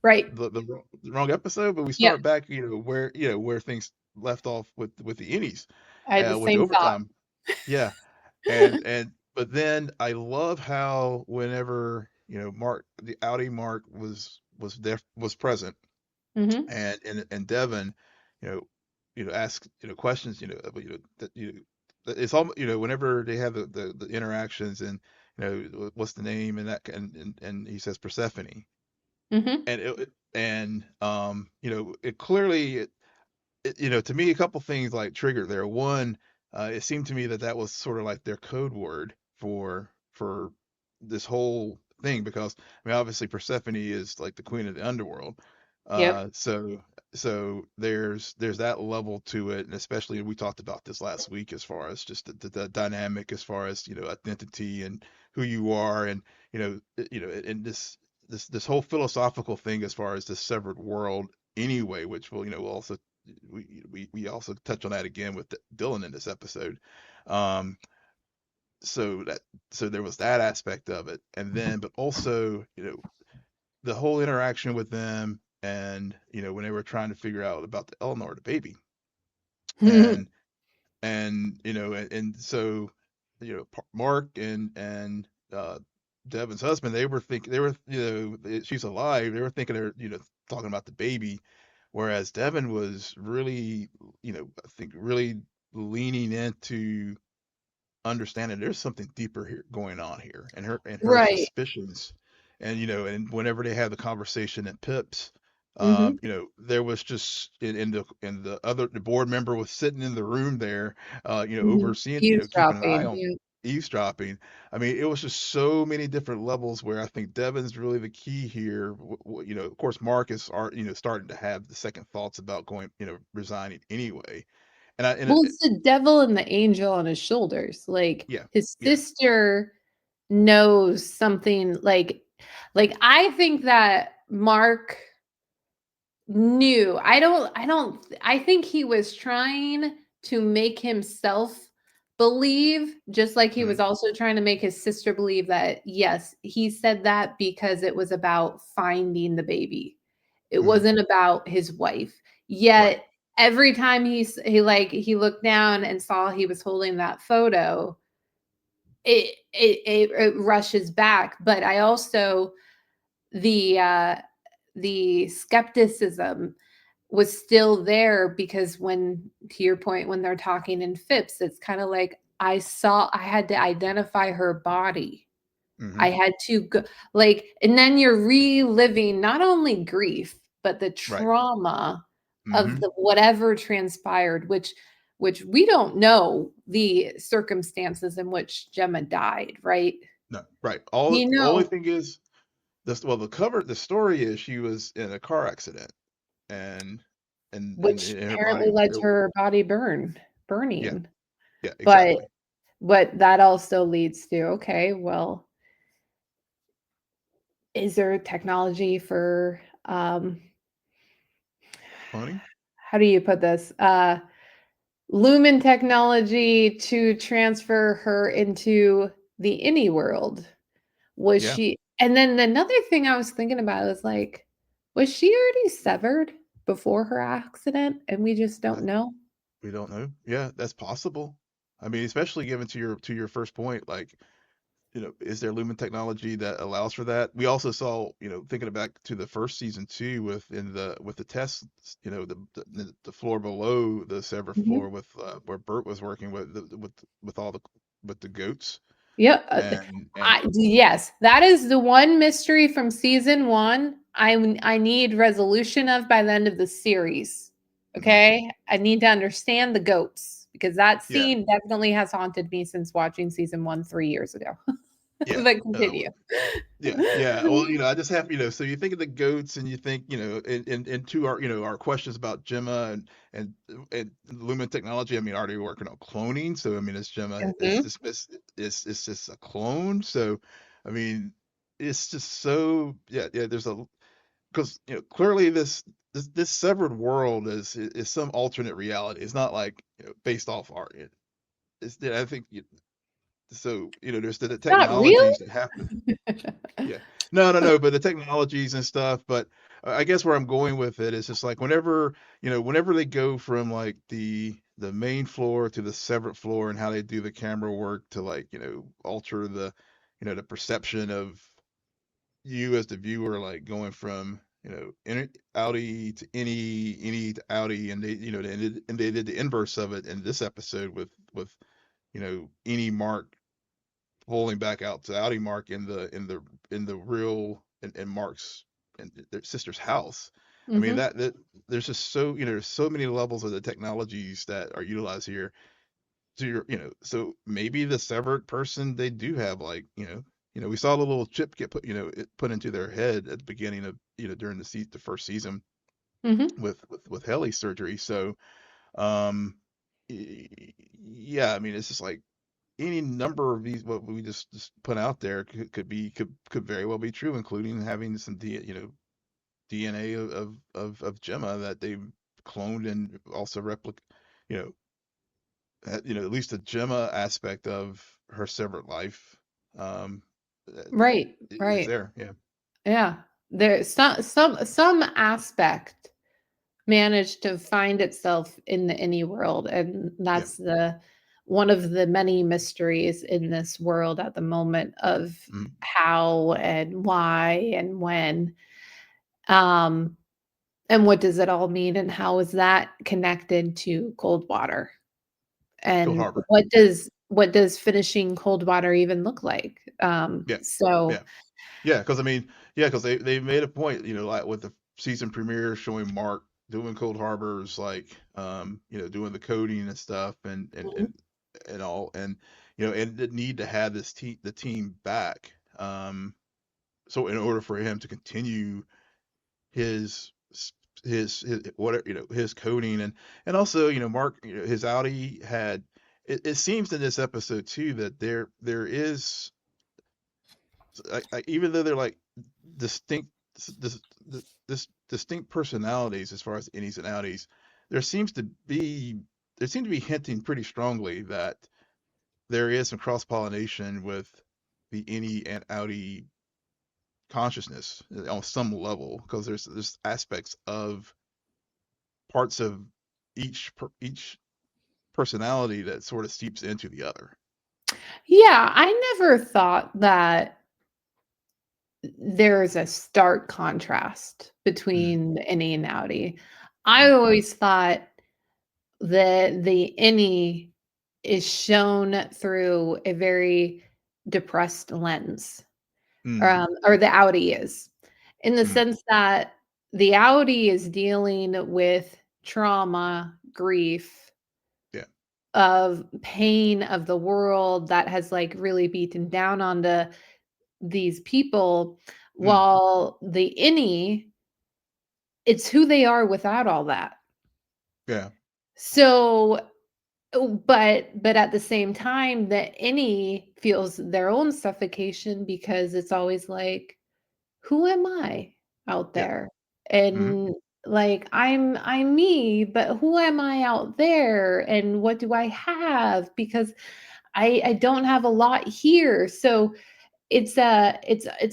A: Right.
B: the wrong episode? But we
A: Yep.
B: start back, where things left off with the innies,
A: I had the
B: with the
A: same thought.
B: overtime. Yeah, and but then I love how whenever Mark, the Audi Mark was present,
A: Hmm.
B: and Devin, you know ask questions, that it's all, whenever they have the interactions, and what's the name, and that, and he says Persephone,
A: Hmm.
B: it clearly, to me, a couple things like trigger there. One, it seemed to me that that was sort of like their code word for this whole thing, because I mean, obviously Persephone is like the queen of the underworld.
A: Yep.
B: So there's that level to it, and especially we talked about this last week as far as just the dynamic, as far as identity and who you are, and and this whole philosophical thing as far as the severed world anyway, which will also, we also touch on that again with Dylan in this episode. Um, so that so there was that aspect of it, and then but also the whole interaction with them, and when they were trying to figure out about the Eleanor, the baby, and and so Mark and Devin's husband, they were thinking, she's alive. They were thinking they're talking about the baby, whereas Devin was really, I think really leaning into understanding there's something deeper here going on here, and her
A: Right.
B: suspicions, and and whenever they had the conversation at Pips,
A: Hmm.
B: there was just the board member was sitting in the room there,
A: Hmm.
B: overseeing, keeping an eye
A: Eavesdropping.
B: on
A: Yeah.
B: eavesdropping. I mean, it was just so many different levels where I think Devin's really the key here. Of course, Marcus are starting to have the second thoughts about going, resigning anyway, and
A: Well, it's the devil and the angel on his shoulders. Like
B: yeah,
A: his
B: yeah.
A: sister knows something. Like I think that Mark knew. I think he was trying to make himself believe, just like he was
B: Mhm.
A: also trying to make his sister believe that yes, he said that because it was about finding the baby. It
B: Mhm.
A: wasn't about his wife.
B: Right.
A: Yet every time he looked down and saw he was holding that photo, it rushes back. But I also the the skepticism was still there, because when, to your point, when they're talking in Phipps, it's kind of like I had to identify her body. I
B: Mhm.
A: had to go, like, and then you're reliving not only grief, but the
B: Right.
A: trauma of
B: Mhm.
A: the whatever transpired, which we don't know the circumstances in which Gemma died, right?
B: No, right. All
A: You
B: the only
A: know,
B: thing is this. Well, the story is she was in a car accident, and
A: which
B: in her
A: apparently
B: body.
A: led to her body
B: Yeah.
A: burning.
B: Yeah.
A: But
B: Exactly.
A: that also leads to, okay, well, is there technology for,
B: Funny.
A: how do you put this? Lumen technology to transfer her into the any world? Was
B: Yeah.
A: she, and then another thing I was thinking about was like, was she already severed before her accident and we just don't
B: That
A: know?
B: we don't know. Yeah, that's possible. I mean, especially given to your first point, like, is there lumen technology that allows for that? We also saw, thinking back to the first season too, with the tests, the floor below the severed
A: Mhm.
B: floor, with where Bert was working with all the with the goats,
A: Yeah,
B: and
A: yes, that is the one mystery from season 1 I need resolution of by the end of the series.
B: Mhm.
A: Okay? I need to understand the goats because that
B: Yeah.
A: scene definitely has haunted me since watching season 1 3 years ago.
B: Yeah.
A: But continue.
B: Yeah, yeah. Well, I just have, so you think of the goats and you think, and to our, our questions about Gemma and Lumen technology. I mean, are they working on cloning? So, I mean, is Gemma,
A: Mhm.
B: it's just a clone. So, I mean, it's just so, yeah, yeah. Because, clearly this severed world is some alternate reality. It's not like, based off art. I think, so, there's the
A: Not real?
B: technologies that happen. Yeah. No, no, no, but the technologies and stuff, but I guess where I'm going with it is just like whenever they go from like the main floor to the separate floor and how they do the camera work to like, alter the perception of you as the viewer, like going from, Audi to any to Audi, and they did the inverse of it in this episode with, any Mark pulling back out to Audi Mark in the real in Mark's and their sister's house. I mean
A: Mhm.
B: that there's just so there's so many levels of the technologies that are utilized here. So so maybe the severed person they do have like we saw the little chip get put put into their head at the beginning of during the first season
A: Mhm.
B: with Haley's surgery. So um yeah, I mean it's just like any number of these what we just put out there could very well be true, including having some DNA of Gemma that they've cloned and also replicate, you know, at least the Gemma aspect of her severed life, um,
A: Right,
B: is
A: right.
B: there. Yeah,
A: Yeah. There's some aspect managed to find itself in the any world, and
B: yeah,
A: that's the one of the many mysteries in this world at the moment of
B: mm,
A: how and why and when. Um, and what does it all mean, and how is that connected to cold water?
B: Cold
A: And
B: Harbor. Yeah,
A: what does finishing cold water even look like?
B: yeah,
A: So
B: yeah. Yeah, because I mean, yeah, because they made a point, like with the season premiere showing Mark doing Cold Harbors, like doing the coding and stuff, and all, and and the need to have the team back, so in order for him to continue his his whatever his coding and also Mark his Audi had it seems in this episode too that there is even though they're like distinct dis, distinct personalities as far as innies and outies, there seems to be there seem to be hinting pretty strongly that there is some cross pollination with the innie and outie consciousness on some level because there's aspects of parts of each personality that sort of seeps into the other.
A: yeah, I never thought that there's a stark contrast
B: Mm,
A: between the innie and outie. I
B: mm,
A: always thought that the innie is shown through a very depressed lens,
B: mm,
A: or the outie is, in the
B: mm,
A: sense that the outie is dealing with trauma, grief,
B: yeah,
A: of pain of the world that has like really beaten down onto these people,
B: mm,
A: while the innie, it's who they are without all that.
B: yeah,
A: So, but at the same time, the innie feels their own suffocation because it's always like, who am I out
B: yeah,
A: there?
B: mm,
A: And like I'm me, but who am I out there? And what do I have? Because I don't have a lot here. So it's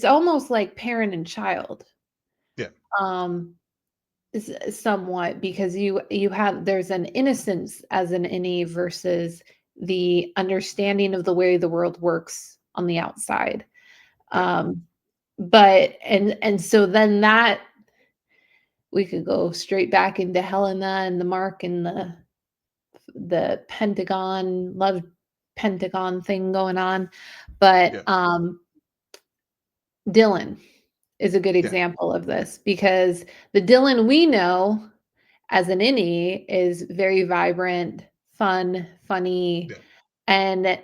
A: almost like parent and child.
B: yeah,
A: Um somewhat because you have there's an innocence as an innie versus the understanding of the way the world works on the outside.
B: yeah,
A: Um but and so then that we could go straight back into Helena and the Mark and the Pentagon love Pentagon thing going on. But
B: yeah,
A: Dylan is a good
B: yeah,
A: example of this because the Dylan we know as an innie is very vibrant, fun, funny,
B: Yeah.
A: and an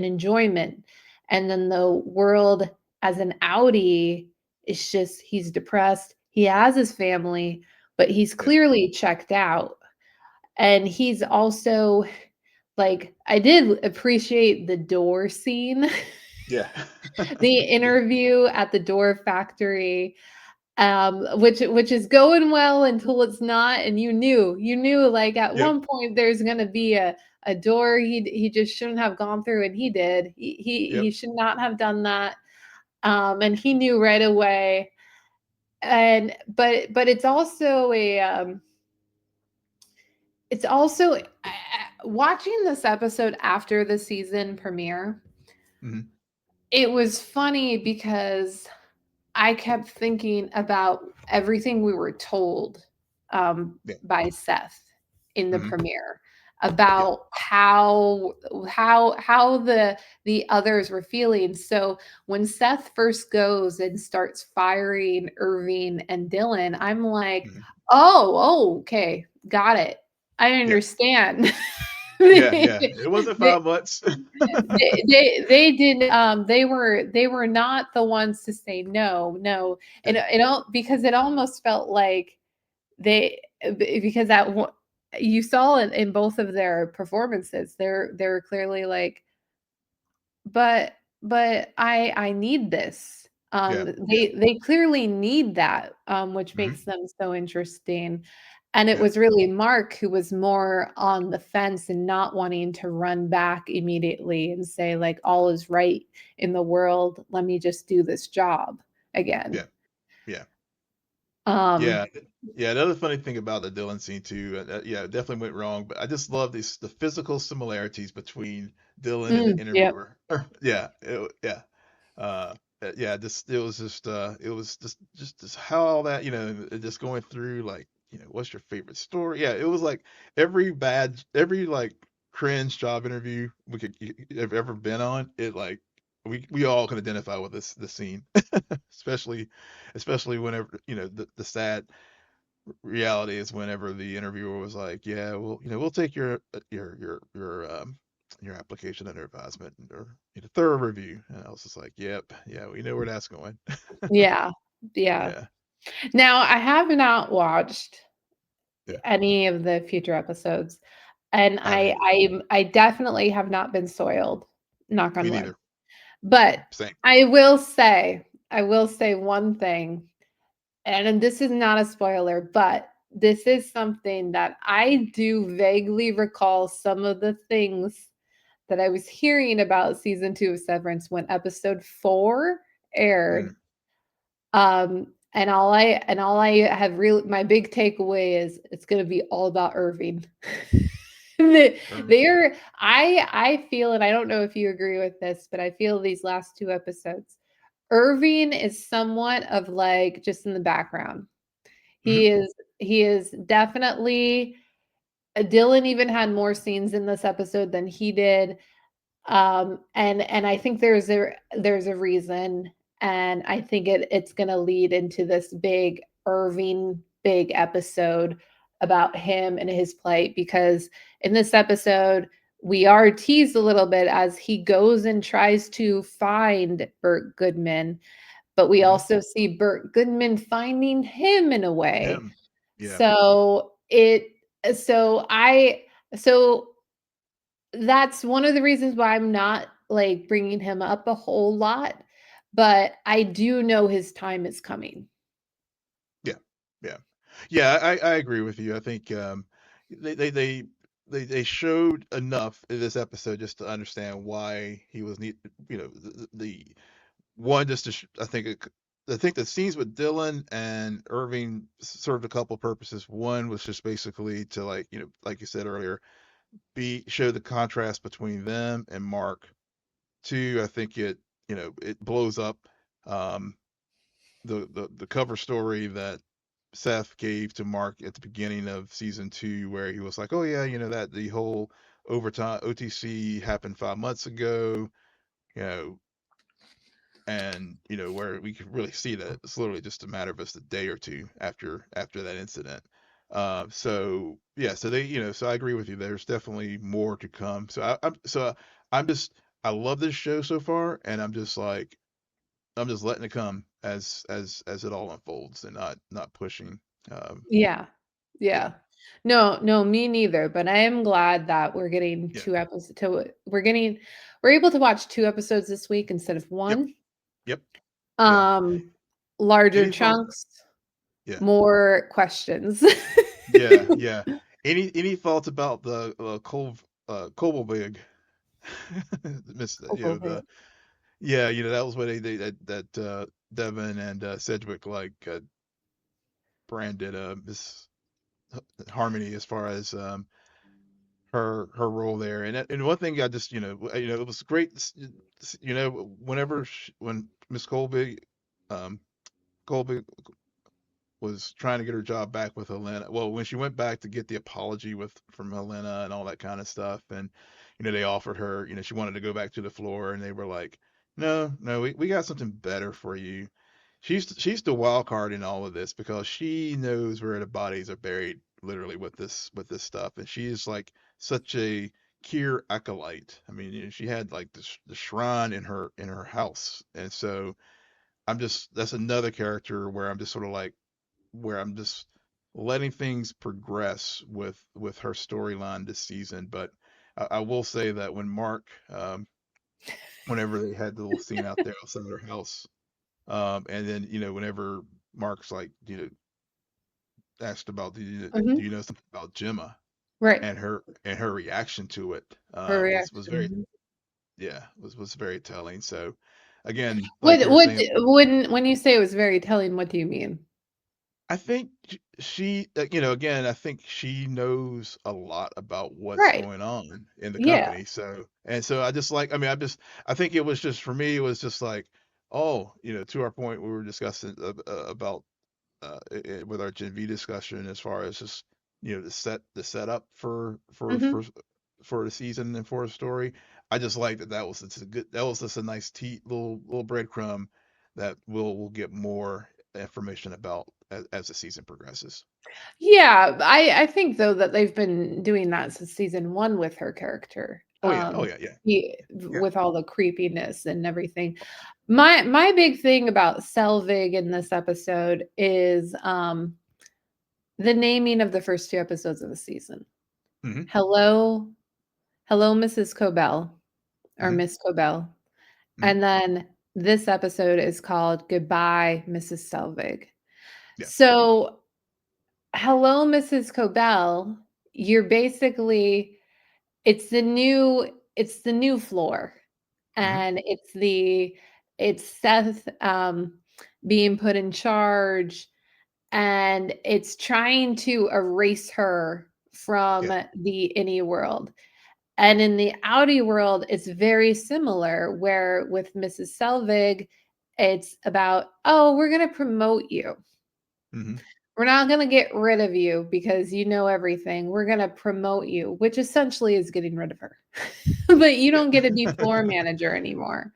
A: enjoyment. And then the world as an outie is just he's depressed. He has his family, but he's
B: Yeah.
A: clearly checked out. And he's also like I did appreciate the door scene,
B: Yeah.
A: the
B: Yeah.
A: interview at the door factory, which is going well until it's not, and you knew like at
B: Yep.
A: one point there's gonna be a door he just shouldn't have gone through, and he did. He
B: Yep.
A: should not have done that, and he knew right away. And but it's also watching this episode after the season premiere.
B: Hmm.
A: It was funny because I kept thinking about everything we were told
B: Yeah.
A: by Seth in the
B: Hmm.
A: premiere
B: Yeah.
A: about how the others were feeling. So when Seth first goes and starts firing Irving and Dylan, I'm like,
B: Hmm.
A: oh, okay, got it. I
B: Yeah.
A: understand.
B: Yeah. Yeah. It wasn't
A: they,
B: 5 months.
A: they did they were not the ones to say no, no. And
B: Yeah.
A: it all because it almost felt like they because you saw it in both of their performances. They're clearly like, but I need this.
B: Yeah. Yeah.
A: They clearly need that, which
B: Hmm.
A: makes them so interesting. And it
B: Yeah.
A: was really Mark who was more on the fence and not wanting to run back immediately and say like all is right in the world. Let me just do this job again.
B: Yeah. Yeah.
A: Um,
B: Yeah, yeah. Another funny thing about the Dylan scene too, yeah, it definitely went wrong. But I just love the physical similarities between Dylan and the
A: yep,
B: interviewer. Yeah, yeah, yeah. Just it was just how all that just going through like what's your favorite story? Yeah, it was like every like cringe job interview we could have ever been on. It like we all can identify with this scene, especially whenever the sad reality is whenever the interviewer was like, "Yeah, well, we'll take your application under advisement or thorough review," and I was just like, "Yep, yeah, we know where that's going."
A: yeah, yeah.
B: Yeah,
A: Now I have not watched
B: yeah,
A: any of the future episodes, and
B: I haven't either.
A: I definitely have not been soiled, knock
B: Me
A: on wood.
B: neither.
A: But
B: Same.
A: I will say one thing, and this is not a spoiler, but this is something that I do vaguely recall some of the things that I was hearing about season 2 of Severance when episode 4 aired.
B: Mm,
A: And all I have really my big takeaway is it's gonna be all about Irving. They
B: Irving.
A: they're I feel, and I don't know if you agree with this, but I feel these last 2 episodes, Irving is somewhat of like just in the background.
B: Hmm.
A: He is definitely Dylan even had more scenes in this episode than he did. And I think there's a reason, and I think it's gonna lead into this big Irving big episode about him and his plight, because in this episode we are teased a little bit as he goes and tries to find Burt Goodman, but we
B: Hmm.
A: also see Burt Goodman finding him in a way.
B: Him. Yeah.
A: So it so I so that's one of the reasons why I'm not, like, bringing him up a whole lot, but I do know his time is coming.
B: Yeah. Yeah. Yeah. I agree with you. I think they they they they showed enough in this episode just to understand why he was need the one just to I think the scenes with Dylan and Irving served a couple purposes. One was just basically to like like you said earlier, be show the contrast between them and Mark. Two, I think it blows up um, the cover story that Seth gave to Mark at the beginning of season 2, where he was like, "Oh yeah, that the whole overtime OTC happened 5 months ago." You know, and where we can really see that it's literally just a matter of just a day or two after that incident. So yeah, so so I agree with you. There's definitely more to come. I'm just I love this show so far, and I'm just letting it come as it all unfolds, and not pushing. Um,
A: Yeah.
B: yeah,
A: Yeah. No, no, me neither, but I am glad that we're getting
B: yeah,
A: 2 episodes to we're able to watch 2 episodes this week instead of
B: yep,
A: 1.
B: yep, yeah.
A: Um, Larger
B: Any thought?
A: chunks,
B: Yeah,
A: more questions.
B: yeah, yeah. Any thoughts about the Kobolbig? Miss, the yeah, that was what they that Devin and Sedgwick branded Miss Harmony as far as her role there. And one thing I just it was great. When Miss um Colby was trying to get her job back with Helena. Well, when she went back to get the apology from Helena and all that kind of stuff, and they offered her, she wanted to go back to the floor, and they were like, "No, no, we got something better for you." She's the wild card in all of this because she knows where the bodies are buried, literally with this stuff, and she is like such a Kier acolyte. I mean, she had like the shrine in her house, and so that's another character where I'm just sort of like where I'm just letting things progress with her storyline this season. But I will say that when Mark, whenever they had the little scene out there outside their house, and then whenever Mark's like asked about do you
A: Mhm.
B: know something about Gemma
A: Right.
B: and her reaction to it
A: Her
B: was
A: reaction.
B: very
A: Mhm.
B: was very telling. So again, like you
A: What
B: were
A: what
B: saying,
A: when you say it was very telling, what do you mean?
B: I think she, again, I think she knows a lot about what's
A: Right.
B: going on in the
A: Yeah.
B: company. So I just like, I mean, I think it was just for me, it was just like, oh, to our point, we were discussing about with our Gen V discussion as far as just the setup
A: Mhm.
B: for the season and for a story. I just like that was it's a good that was just a nice little breadcrumb that we'll get more information about as the season progresses.
A: Yeah, I think though that they've been doing that since season 1 with her character.
B: Oh yeah, oh yeah, yeah, yeah.
A: With all the creepiness and everything. My big thing about Selvig in this episode is, the naming of the first 2 episodes of the season.
B: Hmm.
A: Hello Hello, Mrs. Cobell, or
B: Hmm.
A: Miss Cobell,
B: Hmm.
A: and then this episode is called Goodbye, Mrs. Selvig.
B: Yeah.
A: So, hello, Mrs. Cobell, you're basically it's the new floor,
B: Hmm.
A: and it's Seth, being put in charge, and it's trying to erase her from
B: Yeah.
A: the any world. And in the outie world, it's very similar, where with Mrs. Selvig, it's about, "Oh, we're gonna promote you.
B: Hmm.
A: We're not gonna get rid of you because you know everything. We're gonna promote you," which essentially is getting rid of her. But you
B: Yeah.
A: don't get to be floor manager anymore.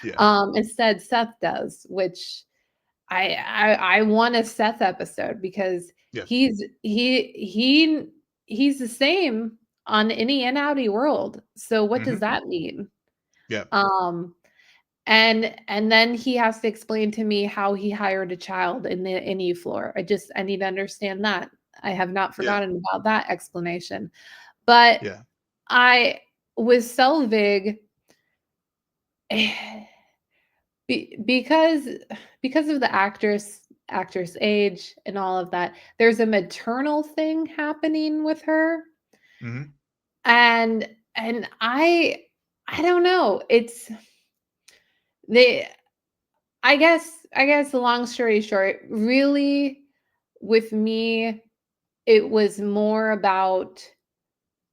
B: Yeah.
A: Instead, Seth does, which I want a Seth episode because
B: Yeah.
A: he's he's the same on any and outie world. So what does
B: Hmm.
A: that mean?
B: Yeah.
A: Um, and then he has to explain to me how he hired a child in the NE floor. I need to understand that. I have not
B: Yeah.
A: forgotten about that explanation. But
B: Yeah.
A: I with Selvig, because of the actress age and all of that, there's a maternal thing happening with her,
B: Hmm.
A: and I don't know, it's they I guess the long story short, really, with me, it was more about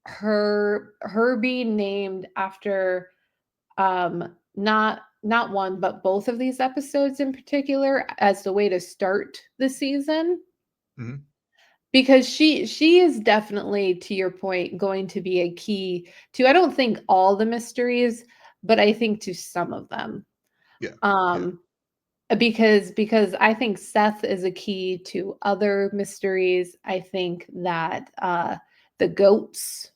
A: her being named after, not one, but both of these episodes in particular as the way to start the season,
B: Hmm.
A: because she is definitely, to your point, going to be a key to, I don't think all the mysteries, but I think to some of them.
B: Yeah.
A: Because I think Seth is a key to other mysteries. I think that the goats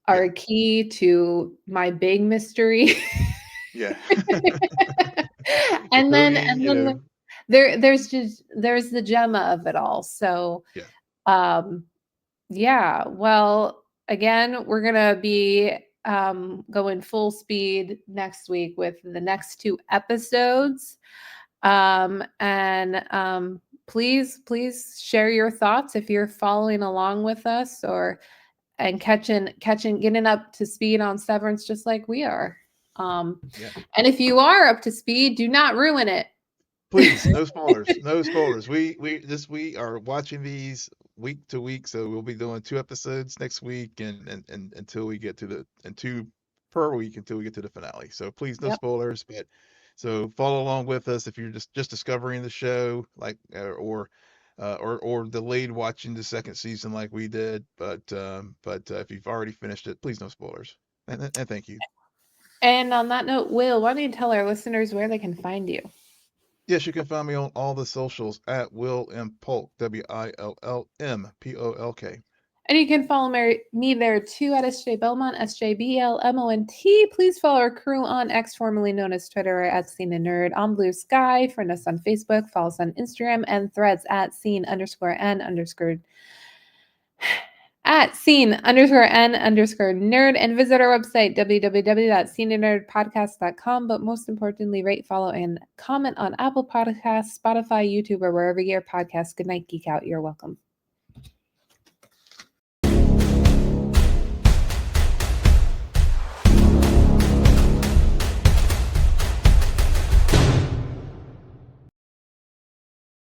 A: are
B: Yeah.
A: a key to my big mystery.
B: Yeah. The
A: and then
B: pony,
A: and then there's the gemma of it all. So
B: yeah.
A: um yeah, well, again, we're gonna be going full speed next week with the next 2 episodes. And please share your thoughts if you're following along with us or and catching getting up to speed on Severance just like we are. Um,
B: Yeah.
A: and if you are up to speed, do not ruin it.
B: Please, no spoilers. No spoilers. We are watching these week to week, so we'll be doing 2 episodes next week and until we get to the and 2 per week until we get to the finale. So please no
A: Yep.
B: spoilers, but so follow along with us if you're just discovering the show like or delayed watching the second season like we did, but if you've already finished it, please no spoilers. And thank you.
A: And on that note, Will, why don't you tell our listeners where they can find you?
B: Yes, you can find me on all the socials at Will M Polk, WILLMPOLK.
A: And you can follow me there too at SJ Belmont, SJBLMONT. Please follow our crew on X, formerly known as Twitter, at Scene and Nerd, on Blue Sky. Friend us on Facebook, follow us on Instagram and Threads at scene_n_ at scene_n_nerd, and visit our website www.sceneandnerdpodcast.com. But most importantly, rate, follow, and comment on Apple Podcasts, Spotify, YouTube, or wherever your podcasts. Good night, geek out. You're welcome.